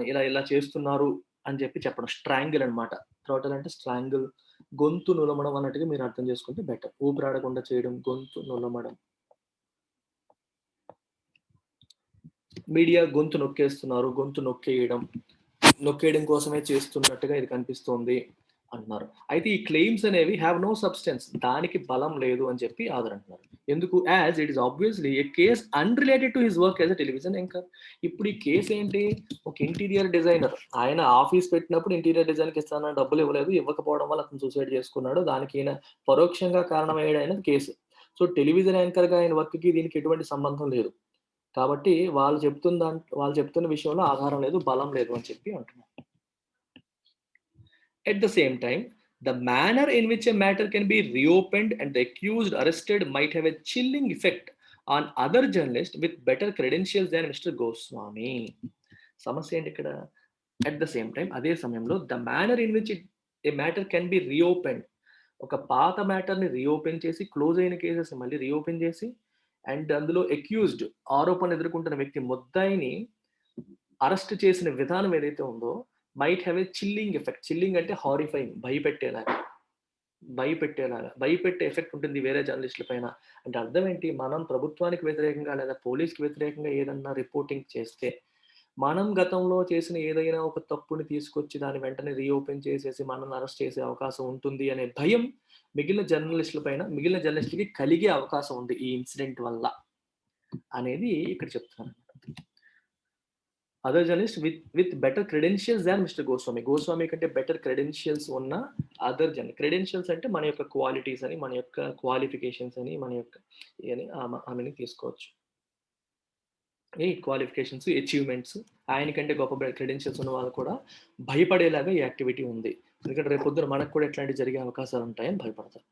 ఇలా ఇలా చేస్తున్నారు అని చెప్పడం. స్ట్రాంగిల్ అనమాట. థ్రాటల్ అంటే స్ట్రాంగిల్, గొంతు నులమడం అన్నట్టుగా మీరు అర్థం చేసుకుంటే బెటర్. ఊపిరాడకుండా చేయడం, గొంతు నులమడం. మీడియా గొంతు నొక్కేస్తున్నారు, గొంతు నొక్కేయడం కోసమే చేస్తున్నట్టుగా ఇది కనిపిస్తోంది అంటున్నారు. అయితే ఈ క్లెయిమ్స్ అనేవి హ్యావ్ నో సబ్స్టెన్స్, దానికి బలం లేదు అని చెప్పి ఆథర్ అంటున్నారు. ఎందుకు? As it is obviously A case unrelated to his work as a television anchor. ఇప్పుడు ఈ కేసు ఏంటి? ఒక ఇంటీరియర్ డిజైనర్, ఆయన ఆఫీస్ పెట్టినప్పుడు ఇంటీరియర్ డిజైన్కి ఇస్తానని డబ్బులు ఇవ్వలేదు, ఇవ్వకపోవడం వల్ల అతను సూసైడ్ చేసుకున్నాడు. దానికి ఈయన పరోక్షంగా కారణమయ్యాడు అనేది కేసు. సో టెలివిజన్ యాంకర్గా ఆయన వర్క్కి దీనికి ఎటువంటి సంబంధం లేదు. కాబట్టి వాళ్ళు చెప్తున్న విషయంలో ఆధారం లేదు, బలం లేదు అని చెప్పి అంటున్నారు. At the same time, the manner in which a matter can be reopened and the accused arrested might have a chilling effect on other journalists with better credentials than Mr. Goswami. సమస్య ఏంటి ఇక్కడ? At the same time, అదే సమయంలో the manner in which a matter can be reopened, ఒక పాత మ్యాటర్ని reopen చేసి, close అయిన cases మళ్ళీ రీఓపెన్ చేసి, అండ్ అందులో అక్యూజ్డ్, ఆరోపణలు ఎదుర్కొంటున్న వ్యక్తి ముద్దాయిని అరెస్ట్ చేసిన విధానం ఏదైతే ఉందో might have a chilling effect. Chilling అంటే హారిఫైయింగ్, భయపెట్టే ఎఫెక్ట్ ఉంటుంది వేరే జర్నలిస్టుల పైన. అంటే అర్థం ఏంటి? మనం ప్రభుత్వానికి వ్యతిరేకంగా లేదా పోలీస్కి వ్యతిరేకంగా ఏదన్నా రిపోర్టింగ్ చేస్తే, మనం గతంలో చేసిన ఏదైనా ఒక తప్పుని తీసుకొచ్చి దాన్ని వెంటనే రీఓపెన్ చేసేసి మనల్ని అరెస్ట్ చేసే అవకాశం ఉంటుంది అనే భయం మిగిలిన జర్నలిస్టులకి కలిగే అవకాశం ఉంది ఈ ఇన్సిడెంట్ వల్ల అనేది ఇక్కడ చెప్తున్నాను. Other journalist with better credentials than mister Goswami. Goswami కంటే బెటర్ క్రెడెన్షియల్స్ ఉన్న అదర్ జర్నలిస్ట్. క్రెడెన్షియల్స్ అంటే మన యొక్క క్వాలిటీస్ అని, మన యొక్క క్వాలిఫికేషన్స్ అని, మన యొక్క ఆమెని తీసుకోవచ్చు. ఈ క్వాలిఫికేషన్స్, అచీవ్మెంట్స్, ఆయనకంటే గొప్ప క్రెడెన్షియల్స్ ఉన్న వాళ్ళు కూడా భయపడేలాగా ఈ యాక్టివిటీ ఉంది. ఎందుకంటే రేపు పొద్దున మనకు కూడా ఎట్లాంటి జరిగే అవకాశాలు ఉంటాయని భయపడతారు.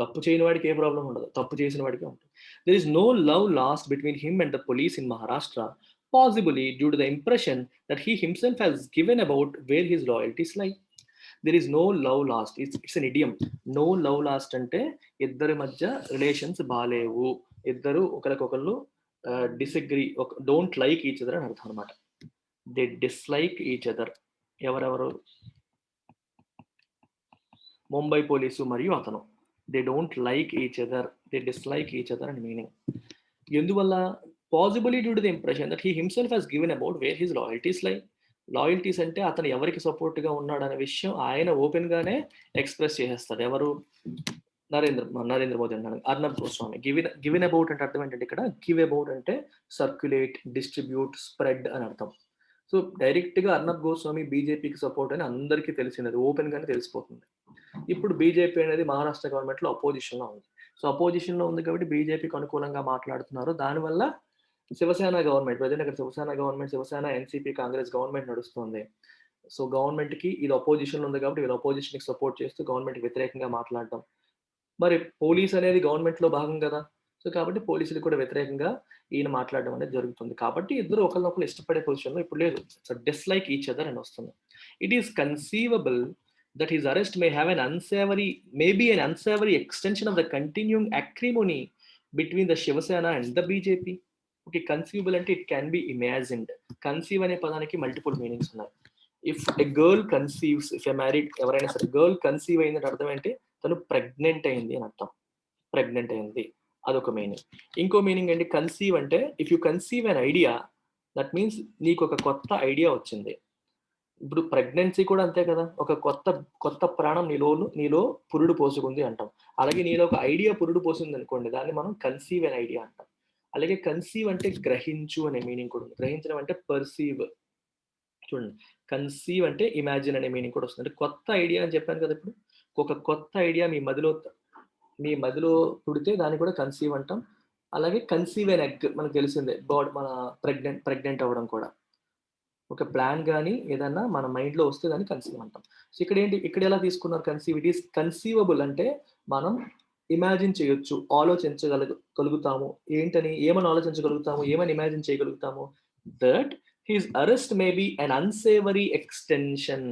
తప్పు చేయని వాడికి ఏ ప్రాబ్లం ఉండదు, తప్పు చేసిన వాడికే ఉంటుంది. There is no love lost between him and the police in Maharashtra, possibly due to the impression that he himself has given about where his loyalties lie. There is no love lost. It's an idiom. No love lost అంటే ఇద్దరి మధ్య relations బాలేవు, ఇద్దరు ఒకరికొకళ్ళు disagree, don't like each other అని అర్థం అనమాట. They dislike each other. ఎవరెవరు? ముంబై పోలీసు మరియు అతను. They don't like each other, they dislike each other అని మీనింగ్. ఎందువల్ల? Possibly due to the impression that he himself has given about where his loyalties lie. Loyalties అంటే అతను ఎవరికి సపోర్ట్గా ఉన్నాడనే విషయం ఆయన ఓపెన్గానే ఎక్స్ప్రెస్ చేసేస్తాడు. ఎవరు? నరేంద్ర మోదీ అన్నాడు. అర్నబ్ గోస్వామి. గివెన్ అబౌట్ అంటే అర్థం ఏంటంటే ఇక్కడ గివ్ అబౌట్ అంటే సర్క్యులేట్, డిస్ట్రిబ్యూట్, స్ప్రెడ్ అని అర్థం. సో డైరెక్ట్గా అర్నబ్ గోస్వామి బీజేపీకి సపోర్ట్ అని అందరికీ తెలిసినది, ఓపెన్గానే తెలిసిపోతుంది. ఇప్పుడు బీజేపీ అనేది మహారాష్ట్ర గవర్నమెంట్లో అపోజిషన్లో ఉంది. సో అపోజిషన్లో ఉంది కాబట్టి బీజేపీకి అనుకూలంగా మాట్లాడుతున్నారు. దానివల్ల శివసేన గవర్నమెంట్ ప్రజెంట్ అక్కడ Shiv Sena government, Shiv Sena, NCP, Congress government నడుస్తుంది. సో, గవర్నమెంట్‌కి ఇది అపోజిషన్‌లో ఉంది కాబట్టి వీళ్ళు అపోజిషన్‌కి సపోర్ట్ చేస్తూ గవర్నమెంట్‌కి వ్యతిరేకంగా మాట్లాడడం. మరి పోలీస్ అనేది గవర్నమెంట్‌లో భాగం గదా! సో, కాబట్టి పోలీసులకు కూడా వ్యతిరేకంగా ఈయన మాట్లాడడం అనేది జరుగుతుంది. కాబట్టి ఇద్దరు ఒకళ్ళనొకళ్ళు ఇష్టపడే పొజిషన్‌లో ఇప్పుడు లేదు. సో, డిస్‌లైక్ ఈచ్ అదర్ అని వస్తుంది. It is conceivable that his arrest may have an unsavory extension of the continuing acrimony between the Shiva Sena and the BJP. Okay, conceivable అంటే it can be imagined. Conceive అనే పదానికి multiple meanings ఉన్నాయి. If a girl conceives, if a married ఎవరైనా సరే girl conceive అయిందంటే అర్థం ఏంటి? తను ప్రెగ్నెంట్ అయింది అని అర్థం. ప్రెగ్నెంట్ అయింది. అదొక మీనింగ్. ఇంకో మీనింగ్ ఏంటి? కన్సీవ్ అంటే if you conceive an idea that means నీకొక కొత్త ఐడియా వచ్చింది. ఇప్పుడు ప్రెగ్నెన్సీ కూడా అంతే కదా! ఒక కొత్త ప్రాణం నీలో పురుడు పోసుకుంది అంటాం. అలాగే నీలో ఒక ఐడియా పురుడు పోసిందనుకోండి, దాన్ని మనం కన్సీవ్ ఎన్ ఐడియా అంటాం. అలాగే కన్సీవ్ అంటే గ్రహించు అనే మీనింగ్ కూడా ఉంది. గ్రహించడం అంటే పర్సీవ్. చూడండి, కన్సీవ్ అంటే ఇమాజిన్ అనే మీనింగ్ కూడా వస్తుంది. అంటే కొత్త ఐడియా అని చెప్పాను కదా ఇప్పుడు. ఒక కొత్త ఐడియా మీ మదిలో పుడితే దాన్ని కూడా కన్సీవ్ అంటాం. అలాగే కన్సీవ్ ఎన్ ఎగ్ మనకు తెలిసిందే. మన ప్రెగ్నెంట్ అవ్వడం కూడా. ఒక ప్లాన్ గాని ఏదన్నా మన మైండ్‌లో వస్తే దాన్ని కన్సీవ్ అంటాం. సో, ఇక్కడ ఎలా తీసుకున్నారు కన్సీవ్? ఇట్ ఈస్ కన్సీవబుల్ అంటే మనం ఇమాజిన్ చేయొచ్చు. కలుగుతాము. ఏమని ఆలోచించగలుగుతాము? ఏమని ఇమాజిన్ చేయగలుగుతాము? That his arrest may be an unsavoury extension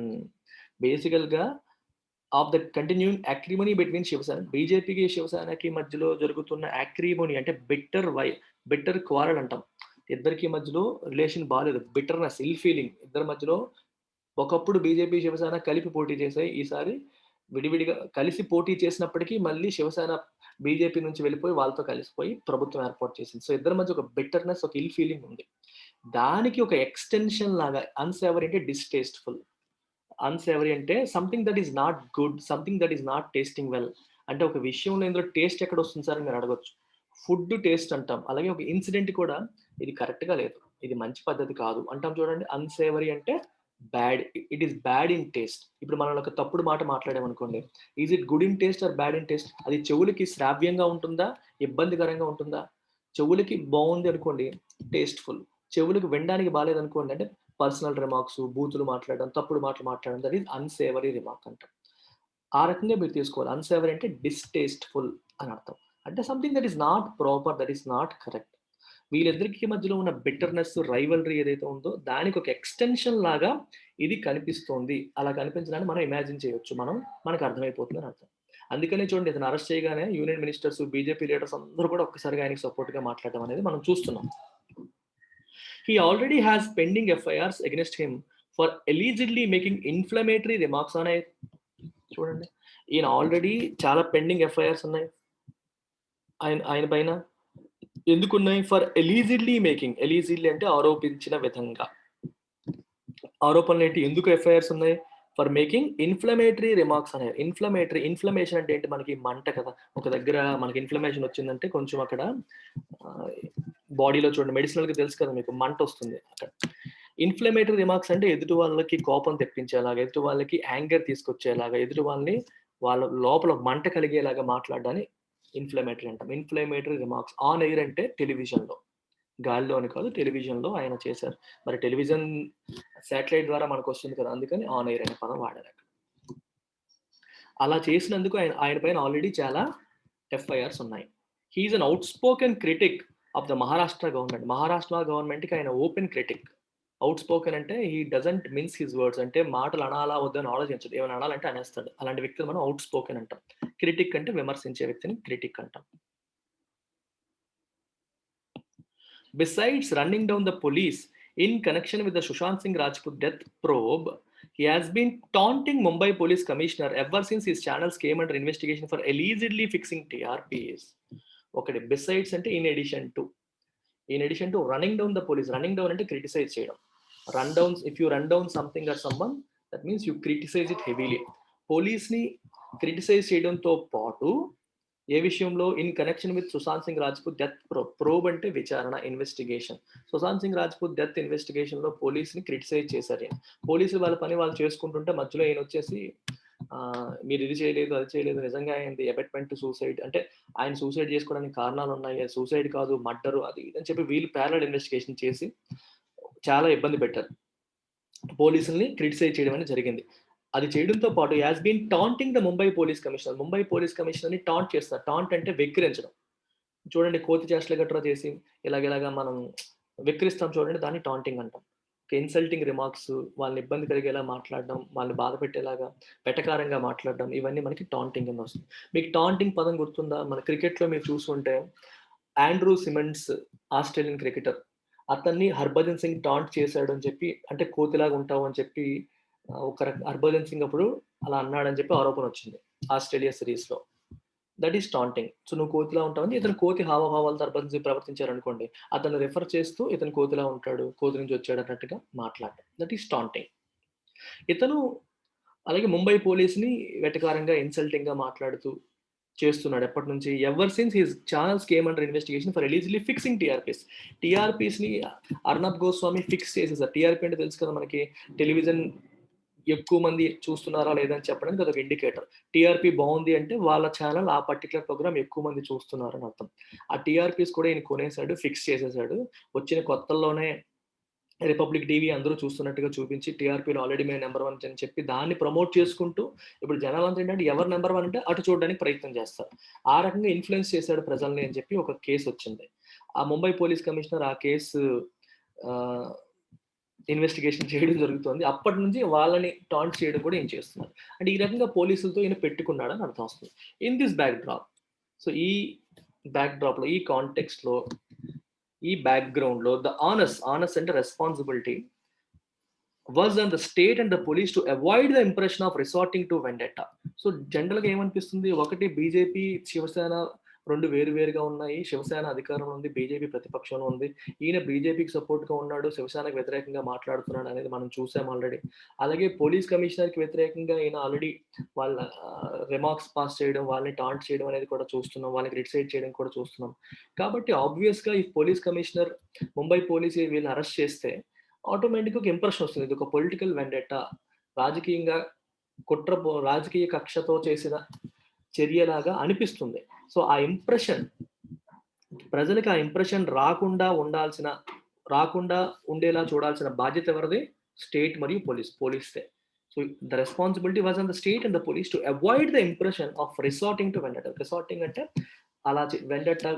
బేసికల్‌గా of the continuing acrimony between Shiv Sena, బీజేపీకి, శివసేనకి మధ్యలో జరుగుతున్న అక్రిమనీ అంటే బిట్టర్ క్వారల్ అంటాం. ఇద్దరికి మధ్యలో రిలేషన్ బాలేదు. బిటర్‌నెస్, ఇల్ ఫీలింగ్ ఇద్దరి మధ్యలో. ఒకప్పుడు బీజేపీ, శివసేన కలిపి పోటీ చేశాయి. ఈసారి విడివిడిగా కలిసి పోటీ చేసినప్పటికీ మళ్ళీ శివసేన బీజేపీ నుంచి వెళ్ళిపోయి వాళ్ళతో కలిసిపోయి ప్రభుత్వం ఏర్పాటు చేసింది. సో, ఇద్దరి మధ్య ఒక బిటర్‌నెస్, ఒక ఇల్ ఫీలింగ్ ఉంది. దానికి ఒక ఎక్స్‌టెన్షన్ లాగా అన్‌సేవరీ అంటే డిస్‌టేస్ట్‌ఫుల్. అన్‌సేవరీ అంటే something that is not good, something that is not tasting well. అంటే ఒక విషయంలో ఇందులో టేస్ట్ ఎక్కడొస్తుంది సార్ అని మీరు అడగొచ్చు. ఫుడ్ టేస్ట్ అంటాం. అలాగే ఒక ఇన్సిడెంట్ కూడా ఇది కరెక్ట్‌గా లేదు. ఇది మంచి పద్ధతి కాదు అంటాం చూడండి. అన్‌సేవరీ అంటే bad. It is bad in taste. ఇప్పుడు మనం ఒక తప్పుడు మాట మాట్లాడామనుకోండి. Is it good in taste or bad in taste? అది చెవులకి శ్రావ్యంగా ఉంటుందా? ఇబ్బందికరంగా ఉంటుందా? చెవులకి బావుంది అనుకోండి టేస్ట్‌ఫుల్. చెవులకి వినడానికి బాలేదనుకోండి అంటే పర్సనల్ రిమార్క్స్, బూతులు మాట్లాడడం, తప్పుడు మాటలు మాట్లాడడం దట్ ఈస్ అన్‌సేవరీ రిమార్క్ అంటాం. ఆ రకంగా మీరు తీసుకోవాలి. అన్‌సేవరీ అంటే డిస్‌టేస్ట్‌ఫుల్ అని అర్థం. అంటే something that is not proper, that is not correct. వీళ్ళిద్దరికి మధ్యలో ఉన్న బిట్టర్‌నెస్, రైవల్రీ ఏదైతే ఉందో దానికి ఒక ఎక్స్‌టెన్షన్ లాగా ఇది కనిపిస్తోంది. అలా కనిపించడాన్ని మనం ఇమాజిన్ చేయొచ్చు. మనకు అర్థమైపోతుందని అర్థం. అందుకనే చూడండి, ఇతను అరెస్ట్ చేయగానే యూనియన్ మినిస్టర్స్, బీజేపీ లీడర్స్ అందరూ కూడా ఒక్కసారిగా ఆయనకి సపోర్ట్‌గా మాట్లాడడం అనేది మనం చూస్తున్నాం. He already has pending FIRs against him for allegedly making inflammatory remarks on air. చూడండి, ఈయన ఆల్రెడీ చాలా పెండింగ్ ఎఫ్ఐఆర్స్ ఉన్నాయి ఆయన ఆయన పైన. ఎందుకున్నాయి? ఫర్ ఎలీజిడ్లీ అంటే ఆరోపించిన విధంగా. ఆరోపణలు ఏంటి? ఎందుకు ఎఫ్ఐఆర్స్ ఉన్నాయి? ఫర్ మేకింగ్ ఇన్ఫ్లమేటరీ రిమార్క్స్ అనేవి. ఇన్ఫ్లమేషన్ అంటే ఏంటి? మనకి మంట కదా! ఒక దగ్గర మనకి ఇన్ఫ్లమేషన్ వచ్చిందంటే కొంచెం అక్కడ బాడీలో చూడండి, మెడిసినల్‌గా తెలుసు కదా మీకు, మంట వస్తుంది అక్కడ. ఇన్ఫ్లమేటరీ రిమార్క్స్ అంటే ఎదుటి వాళ్ళకి కోపం తెప్పించేలాగా, ఎదుటి వాళ్ళకి యాంగర్ తీసుకొచ్చేలాగా, ఎదుటి వాళ్ళని వాళ్ళ లోపల మంట కలిగేలాగా మాట్లాడడాన్ని ఇన్ఫ్లమేటరీ అంటాం. ఇన్ఫ్లమేటరీ రిమార్క్స్ ఆన్ ఎయిర్ అంటే టెలివిజన్‌లో. గాలిలో అని కాదు, టెలివిజన్‌లో ఆయన చేశారు. మరి టెలివిజన్ శాటిలైట్ ద్వారా మనకొస్తుంది కదా! అందుకని ఆన్ ఎయిర్ అనే పదం వాడారక్కడ. అలా చేసినందుకు ఆయన పైన ఆల్రెడీ చాలా ఎఫ్ఐఆర్స్ ఉన్నాయి. He is an outspoken critic of the Maharashtra government. Maharashtra గవర్నమెంట్‌కి ఆయన ఓపెన్ క్రిటిక్. ఔట్‌స్పోకెన్ అంటే he doesn't mince his words. అంటే మాటలు అనాలా వద్దా అని ఆలోచించడు. ఏమైనా అనాలంటే అనేస్తాడు. అలాంటి వ్యక్తిని మనం ఔట్‌స్పోకెన్ అంటాం. క్రిటిక్ అంటే విమర్శించే వ్యక్తిని క్రిటిక్ అంటాం. Besides running down the police in connection with the Sushant Singh Rajput death probe, he has been taunting Mumbai Police Commissioner ever since his channels came under investigation for allegedly fixing TRPs. ఒకటి besides అంటే in addition to running down the police. Running down అంటే criticise చేయడం. If you run down something or someone, that means you criticise it heavily. పోలీస్‌ని criticise చేయడంతో పాటు ఏ విషయంలో? In connection with Sushant Singh Rajput death probe అంటే విచారణ, ఇన్వెస్టిగేషన్. సుశాంత్ సింగ్ రాజ్‌పూత్ డెత్ ఇన్వెస్టిగేషన్‌లో పోలీస్‌ని క్రిటిసైజ్ చేశారు ఈయన. పోలీసులు వాళ్ళ పని వాళ్ళు చేసుకుంటుంటే మధ్యలో ఈయన వచ్చేసి మీరు ఇది చేయలేదు, అది చేయలేదు, నిజంగా అయింది అబెట్మెంట్ టు సూసైడ్ అంటే ఆయన సూసైడ్ చేసుకోవడానికి కారణాలున్నాయి. అది సూసైడ్ కాదు, మర్డరు అది ఇది అని చెప్పి వీళ్ళు ప్యారలల్ ఇన్వెస్టిగేషన్ చేసి చాలా ఇబ్బంది పెట్టారు. పోలీసుల్ని క్రిటిసైజ్ చేయడం అనేది జరిగింది. అది చేయడంతో పాటు he has been taunting the Mumbai police commissioner. Mumbai police కమిషనర్‌ని టాంట్ చేస్తారు. టాంట్ అంటే వెక్కిరించడం. చూడండి కోతి చేష్టలు గట్రా చేసి ఇలాగ మనం వెక్కిరిస్తాం చూడండి, దాన్ని టాంటింగ్ అంటాం. ఇన్సల్టింగ్ రిమార్క్స్, వాళ్ళని ఇబ్బంది కలిగేలా మాట్లాడడం, వాళ్ళని బాధ పెట్టేలాగా వెటకారంగా మాట్లాడడం, ఇవన్నీ మనకి టాంటింగ్ కింద వస్తుంది. మీకు టాంటింగ్ పదం గుర్తుందా? మన క్రికెట్‌లో మీరు చూసుంటే ఆండ్రూ సిమన్స్ ఆస్ట్రేలియన్ క్రికెటర్. అతన్ని హర్భజన్ సింగ్ టాంట్ చేశాడు అని చెప్పి, అంటే కోతిలాగా ఉంటావు అని చెప్పి హర్భజన్ సింగ్ అప్పుడు అలా అన్నాడని చెప్పి ఆరోపణ వచ్చింది ఆస్ట్రేలియా సిరీస్‌లో. That is taunting. సో, నువ్వు కోతిలా ఉంటావని ఇతను కోతి హావభావాలతో ప్రవర్తించారనుకోండి, అతన్ని రిఫర్ చేస్తూ ఇతను కోతిలా ఉంటాడు, కోతి నుంచి వచ్చాడు అన్నట్టుగా మాట్లాడటం. That is taunting. ఇతను అలాగే ముంబై పోలీస్‌ని వెటకారంగా, ఇన్సల్టింగ్‌గా మాట్లాడుతూ చేస్తున్నాడు ఎప్పటినుంచి? Ever since his channels came under investigation for allegedly fixing TRPs. టీఆర్‌పీస్‌ని అర్నబ్ గోస్వామి ఫిక్స్ చేసేసారు. టీఆర్‌పీ అంటే తెలుసు కదా మనకి, టెలివిజన్ ఎక్కువ మంది చూస్తున్నారా లేదా అని చెప్పడానికి అదొక ఇండికేటర్. టీఆర్‌పీ బావుంది అంటే వాళ్ళ ఛానెల్ ఆ పర్టిక్యులర్ ప్రోగ్రామ్ ఎక్కువ మంది చూస్తున్నారని అర్థం. ఆ టీఆర్‌పీస్ కూడా ఈయన కొనేసాడు, ఫిక్స్ చేసేసాడు. వచ్చిన కొత్తల్లోనే రిపబ్లిక్ టీవీ అందరూ చూస్తున్నట్టుగా చూపించి టీఆర్‌పీలో ఆల్రెడీ మేము నంబర్ 1 అని చెప్పి దాన్ని ప్రమోట్ చేసుకుంటూ ఇప్పుడు జనాలంతా ఏంటంటే ఎవరు నంబర్ 1 అంటే అటు చూడడానికి ప్రయత్నం చేస్తారు. ఆ రకంగా ఇన్‌ఫ్లూయెన్స్ చేశాడు ప్రజల్ని అని చెప్పి ఒక కేసొచ్చింది. ఆ ముంబై పోలీస్ కమిషనర్ ఆ కేసు ఆహ్, ఇన్వెస్టిగేషన్ చేయడం జరుగుతోంది. అప్పటినుంచి వాళ్ళని టాంట్ చేయడం కూడా ఈయన చేస్తున్నారు. అంటే ఈ రకంగా పోలీసులతో ఈయన పెట్టుకున్నాడని అర్థం వస్తుంది. In this back drop, so ఈ బ్యాక్ డ్రాప్‌లో, ఈ కాంటెక్స్ట్‌లో, ఈ బ్యాక్‌గ్రౌండ్‌లో ఆనస్ అంటే responsibility was on the state and the police to avoid the impression of resorting to vendetta. So జనరల్‌గా ఏమనిపిస్తుంది? ఒకటి బీజేపీ, శివసేన 2 వేరుగా ఉన్నాయి. శివసేన అధికారంలో ఉంది. బీజేపీ ప్రతిపక్షంలో ఉంది. ఈయన బీజేపీకి సపోర్ట్‌గా ఉన్నాడు. శివసేనకి వ్యతిరేకంగా మాట్లాడుతున్నాడు అనేది మనం చూసాం ఆల్రెడీ. అలాగే పోలీస్ కమిషనర్‌కి వ్యతిరేకంగా ఈయన ఆల్రెడీ వాళ్ళ రిమార్క్స్ పాస్ చేయడం, వాళ్ళని టాంట్ చేయడం అనేది కూడా చూస్తున్నాం. వాళ్ళని క్రిటిసైజ్ చేయడం కూడా చూస్తున్నాం. కాబట్టి ఆబ్వియస్‌గా ఈ పోలీస్ కమిషనర్, ముంబై పోలీస్ వీళ్ళని అరెస్ట్ చేస్తే ఆటోమేటిక్‌గా ఒక ఇంప్రెషన్ వస్తుంది. ఇదొక పొలిటికల్ వెండెట్టా. రాజకీయంగా రాజకీయ కక్షతో చేసిన చర్యలాగా అనిపిస్తుంది. సో, ఆ ఇంప్రెషన్ ప్రజలకి ఆ ఇంప్రెషన్ రాకుండా ఉండేలా చూడాల్సిన బాధ్యత ఎవరిది? స్టేట్ మరియు పోలీస్‌దే. So, the responsibility was on the state and the police to avoid the impression of resorting to vendetta. Resorting అంటే అలా వెండెట్టా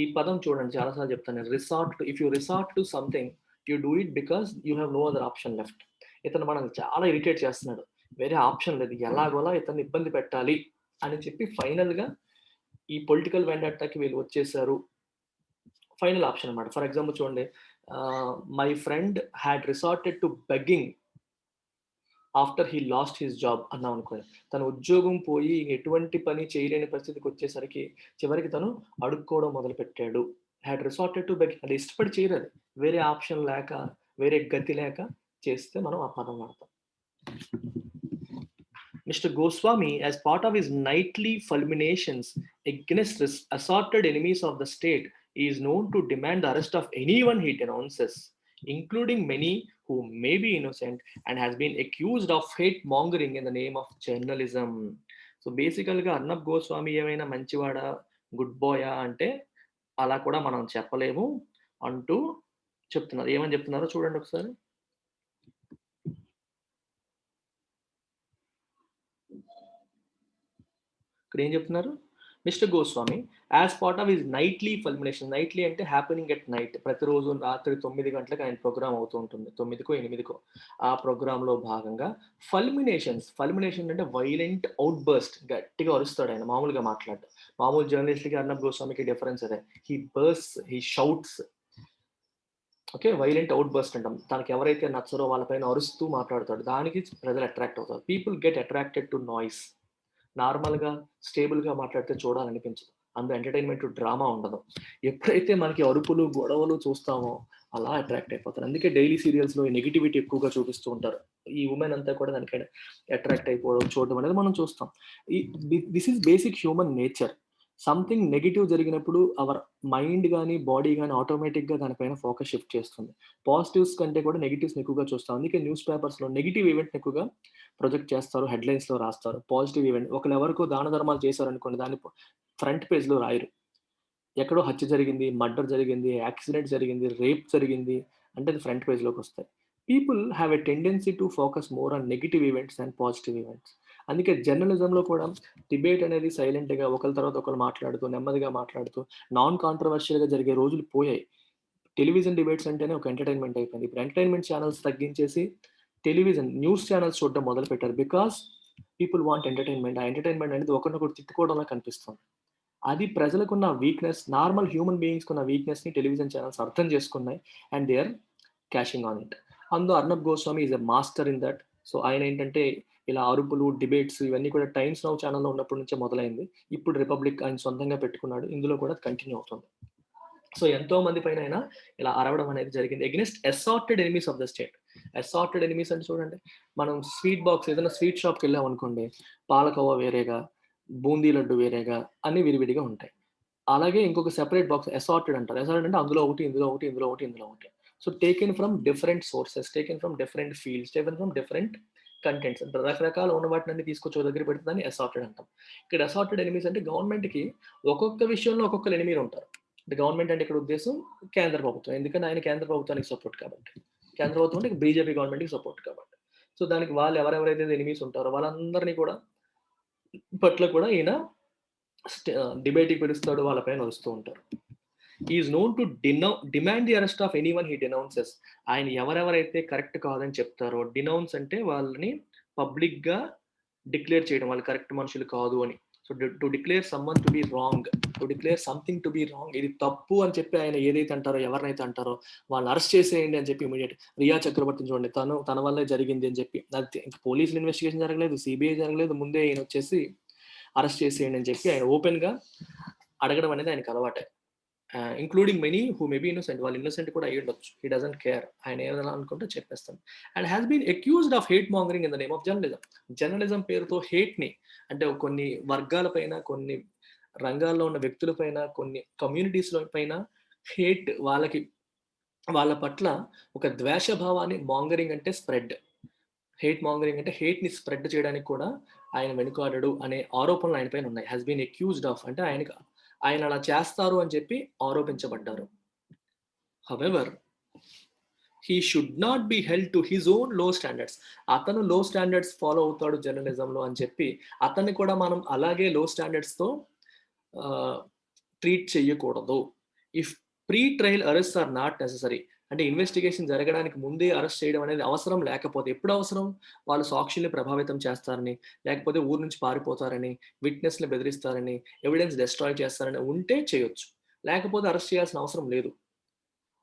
ఈ పదం చూడండి చాలా సార్లు చెప్తాను నేను. If you resort to something, you do it because you have no other option left. ఇతను మనల్ని చాలా ఇరిటేట్ చేస్తున్నాడు. వేరే ఆప్షన్ లేదు. ఎలాగోలా ఇతన్ని ఇబ్బంది పెట్టాలి అని చెప్పి ఫైనల్‌గా ఈ పొలిటికల్ వెండెట్టాకి వీళ్ళు వచ్చేసారు. ఫైనల్ ఆప్షన్ అన్నమాట. ఫర్ ఎగ్జాంపుల్ చూడండి, my friend had resorted to begging after he lost his job అన్నాం అనుకోండి. తన ఉద్యోగం పోయి ఎటువంటి పని చేయలేని పరిస్థితికి వచ్చేసరికి చివరికి తను అడుక్కోవడం మొదలుపెట్టాడు. హాడ్ రిసార్టెడ్ టు బెగ్గింగ్, అది ఇష్టపడి చేయలేదు. వేరే ఆప్షన్ లేక, వేరే గతి లేక చేస్తే మనం ఆ పదం వాడతాం. Mr. Goswami, as part of his nightly fulminations against assorted enemies of the state, is known to demand the arrest of anyone he denounces, including many who may be innocent, and has been accused of hate mongering in the name of journalism. So బేసికల్‌గా అర్నబ్ గోస్వామి ఏమైనా మంచివాడా? Good బాయా? అంటే అలా కూడా మనం చెప్పలేము అంటూ చెప్తున్నారు. ఏమని చెప్తున్నారో చూడండి ఒకసారి. ఇక్కడ ఏం చెప్తున్నారు? Mister Goswami as part of his nightly fulmination. Nightly అంటే హ్యాపెనింగ్ ఎట్ నైట్. ప్రతిరోజు రాత్రి 9 గంటలకు ఆయన ప్రోగ్రామ్ అవుతూ ఉంటుంది. 9కో, 8కో. ఆ ప్రోగ్రామ్‌లో భాగంగా ఫల్మినేషన్ అంటే వైలెంట్ ఔట్ బర్స్ట్. గట్టిగా అరుస్తాడు ఆయన మామూలుగా మాట్లాడడు. మామూలు జర్నలిస్ట్‌కి అర్నబ్ గోస్వామికి డిఫరెన్స్ అదే. He shouts. Okay. Violent outburst అంటాం. తనకి ఎవరైతే నచ్చరో వాళ్ళపైన అరుస్తూ మాట్లాడతాడు. దానికి ప్రజలు అట్రాక్ట్ అవుతారు. People get attracted to noise. నార్మల్‌గా, స్టేబుల్‌గా మాట్లాడితే చూడాలనిపించదు. అందులో ఎంటర్‌టైన్‌మెంట్, డ్రామా ఉండదు. ఎప్పుడైతే మనకి అరుపులు, గొడవలు చూస్తామో అలా అట్రాక్ట్ అయిపోతారు. అందుకే డైలీ సీరియల్స్‌లో ఈ నెగటివిటీ ఎక్కువగా చూపిస్తూ ఉంటారు. ఈ వుమెన్ అంతా కూడా దానికి అట్రాక్ట్ అయిపోవడం, చూడడం అనేది మనం చూస్తాం. This is basic human nature. Something negative జరిగినప్పుడు అవర్ మైండ్ గాని, బాడీ గాని ఆటోమేటిక్‌గా దానిపైన ఫోకస్ షిఫ్ట్ చేస్తుంది. పాజిటివ్స్ కంటే కూడా నెగెటివ్స్‌ని ఎక్కువగా చూస్తాం. అందుకే న్యూస్ పేపర్స్‌లో నెగెటివ్ ఈవెంట్‌ని ఎక్కువగా ప్రొజెక్ట్ చేస్తారు. హెడ్‌లైన్స్‌లో రాస్తారు. పాజిటివ్ ఈవెంట్ ఒకళ్ళు ఎవరికో దాన ధర్మాలు చేశారనుకోండి, దాన్ని ఫ్రంట్ పేజ్‌లో రాయరు. ఎక్కడో హత్య జరిగింది, మర్డర్ జరిగింది, యాక్సిడెంట్ జరిగింది, రేప్ జరిగింది అంటే అది ఫ్రంట్ పేజ్‌లోకొస్తాయి. People have a tendency to focus more on negative events and positive events. అందుకే జర్నలిజంలో కూడా డిబేట్ అనేది సైలెంట్‌గా ఒకళ్ళ తర్వాత ఒకళ్ళు మాట్లాడుతూ, నెమ్మదిగా మాట్లాడుతూ, నాన్ కాంట్రోవర్షియల్‌గా జరిగే రోజులు పోయాయి. టెలివిజన్ డిబేట్స్ అంటేనే ఒక ఎంటర్‌టైన్‌మెంట్ అయిపోయింది. ఇప్పుడు ఎంటర్‌టైన్‌మెంట్ ఛానెల్స్ తగ్గించేసి టెలివిజన్, న్యూస్ ఛానెల్స్ చూడడం మొదలుపెట్టారు. Because people want entertainment. ఆ ఎంటర్‌టైన్‌మెంట్ అనేది ఒకరినొకరు తిట్టుకోవడంలా కనిపిస్తుంది. అది ప్రజలకున్న వీక్‌నెస్, నార్మల్ హ్యూమన్ బీయింగ్స్‌కున్న వీక్‌నెస్‌ని టెలివిజన్ ఛానెల్స్ అర్థం చేసుకున్నాయి. And they are cashing on it. అందులో Arnab Goswami is a master in that. So, ఆయనేంటంటే ఇలా అరుపులు, డిబేట్స్ ఇవన్నీ కూడా టైమ్స్ నౌ ఛానెల్‌లో ఉన్నప్పటి నుంచే మొదలైంది. ఇప్పుడు రిపబ్లిక్ ఆయన సొంతంగా పెట్టుకున్నాడు. ఇందులో కూడా కంటిన్యూ అవుతుంది. సో, ఎంతో మంది పైన ఆయన ఇలా అరవడం అనేది జరిగింది. Against assorted enemies of the state. Assorted enemies అంటే చూడండి, మనం స్వీట్ బాక్స్ ఏదైనా స్వీట్ షాప్‌కెళ్ళామనుకోండి, పాలకోవా వేరేగా, బూందీ లడ్డు వేరేగా అన్నీ విడివిడిగా ఉంటాయి. అలాగే ఇంకొక సెపరేట్ బాక్స్ అసార్టెడ్ అంటారు. అసార్టెడ్ అంటే అందులో ఒకటి, ఇందులో ఒకటి, ఇందులో ఒకటి, ఇందులో ఒకటి. So, taken from different sources, taken from different fields, taken from different contents. రకరకాల ఉన్న వాటినన్ని తీసుకొచ్చి ఒక దగ్గర పెడితే దాన్ని అసార్టెడ్ అంటాం. ఇక్కడ అసార్టెడ్ ఎనిమీస్ అంటే గవర్నమెంట్‌కి ఒక్కొక్క విషయంలో ఒక్కొక్కళ్ళు ఎనిమీలు ఉంటారు. అంటే గవర్నమెంట్ అంటే ఇక్కడ ఉద్దేశ్యం కేంద్ర ప్రభుత్వం. ఎందుకంటే ఆయన కేంద్ర ప్రభుత్వానికి సపోర్ట్ కాబట్టి. కేంద్ర ప్రభుత్వం అంటే బీజేపీ గవర్నమెంట్‌కి సపోర్ట్ కాబట్టి. సో, దానికి వాళ్ళు ఎవరెవరైతే ఎనిమీస్ ఉంటారో వాళ్ళందరిని కూడా పట్ల కూడా ఈయన డిబేట్‌కి పిలుస్తాడు. వాళ్ళ పైన అరుస్తూ ఉంటారు. He is known to demand the arrest of anyone he denounces. ఆయన ఎవరెవరైతే కరెక్ట్ కాదని చెప్తారో, డినౌన్స్ అంటే వాళ్ళని పబ్లిక్‌గా డిక్లేర్ చేయడం. వాళ్ళు కరెక్ట్ మనుషులు కాదు అని. So, to declare someone to be wrong. To declare something to be wrong. ఇది తప్పు అని చెప్పి ఆయన ఏదైతే అంటారో, ఎవరినైతే అంటారో వాళ్ళని అరెస్ట్ చేసేయండి అని చెప్పి ఇమ్మీడియేట్. రియా చక్రవర్తిని చూడండి. తన వల్లే జరిగింది అని చెప్పి. అది పోలీసులు ఇన్వెస్టిగేషన్ జరగలేదు. సీబీఐ జరగలేదు. ముందే ఈయనొచ్చేసి అరెస్ట్ చేసేయండి అని చెప్పి ఆయన ఓపెన్‌గా అడగడం అనేది ఆయనకి అలవాటే. Including many who may be innocent. వాళ్ళు ఇన్నోసెంట్ కూడా అయ్యుండొచ్చు. He doesn't care. ఆయన ఏదైనా అనుకుంటే చెప్పేస్తాడు. And has been accused of hate mongering in the name of journalism. Journalism పేరుతో హేట్‌ని అంటే కొన్ని వర్గాల పైన, కొన్ని రంగాల్లో ఉన్న వ్యక్తుల పైన, కొన్ని కమ్యూనిటీస్‌ల పైన హేట్ వాళ్ళ పట్ల ఒక ద్వేష భావాన్ని మాంగరింగ్ అంటే స్ప్రెడ్. హేట్ మాంగరింగ్ అంటే హేట్‌ని స్ప్రెడ్ చేయడానికి కూడా ఆయన వెనుకాడడు అనే ఆరోపణలు ఆయన పైన ఉన్నాయి. హాస్ బీన్ అక్యూజ్డ్ ఆఫ్ అంటే ఆయన అలా చేస్తారు అని చెప్పి ఆరోపించబడ్డారు. However he should not be held to his own low standards. అతను లో స్టాండర్డ్స్ ఫాలో అవుతాడు జర్నలిజంలో అని చెప్పి, అతన్ని కూడా మనం అలాగే లో స్టాండర్డ్స్‌తో ఆహ్, ట్రీట్ చెయ్యకూడదు. If pre trial arrests are not necessary. అంటే ఇన్వెస్టిగేషన్ జరగడానికి ముందే అరెస్ట్ చేయడం అనేది అవసరం లేకపోతే, ఎప్పుడు అవసరం? వాళ్ళు సాక్షుల్ని ప్రభావితం చేస్తారని, లేకపోతే ఊరు నుంచి పారిపోతారని, విట్నెస్‌ని బెదిరిస్తారని, ఎవిడెన్స్ డెస్ట్రాయ్ చేస్తారని ఉంటే చేయొచ్చు. లేకపోతే అరెస్ట్ చేయాల్సిన అవసరం లేదు.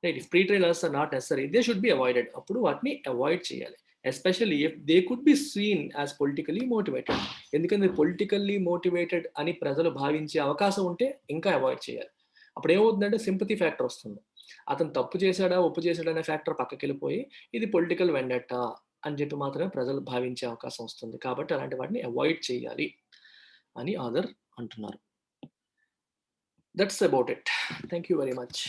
Right. If pre trial arrests are not necessary they should be avoided. అప్పుడు వాటిని అవాయిడ్ చేయాలి. Especially if they could be seen as politically motivated. ఎందుకంటే పొలిటికల్లీ మోటివేటెడ్ అని ప్రజలు భావించే అవకాశం ఉంటే ఇంకా అవాయిడ్ చేయాలి. అప్పుడు ఏమవుతుందంటే సింపతి ఫ్యాక్టర్ వస్తుంది. అతను తప్పు చేశాడా, ఒప్పు చేశాడా అనే ఫ్యాక్టర్ పక్కకెళ్ళిపోయి ఇది పొలిటికల్ వెండెట్టా అని చెప్పి మాత్రమే ప్రజలు భావించే అవకాశం వస్తుంది. కాబట్టి అలాంటి వాటిని అవాయిడ్ చేయాలి అని ఆథర్ అంటున్నారు. That's about it. Thank you very much.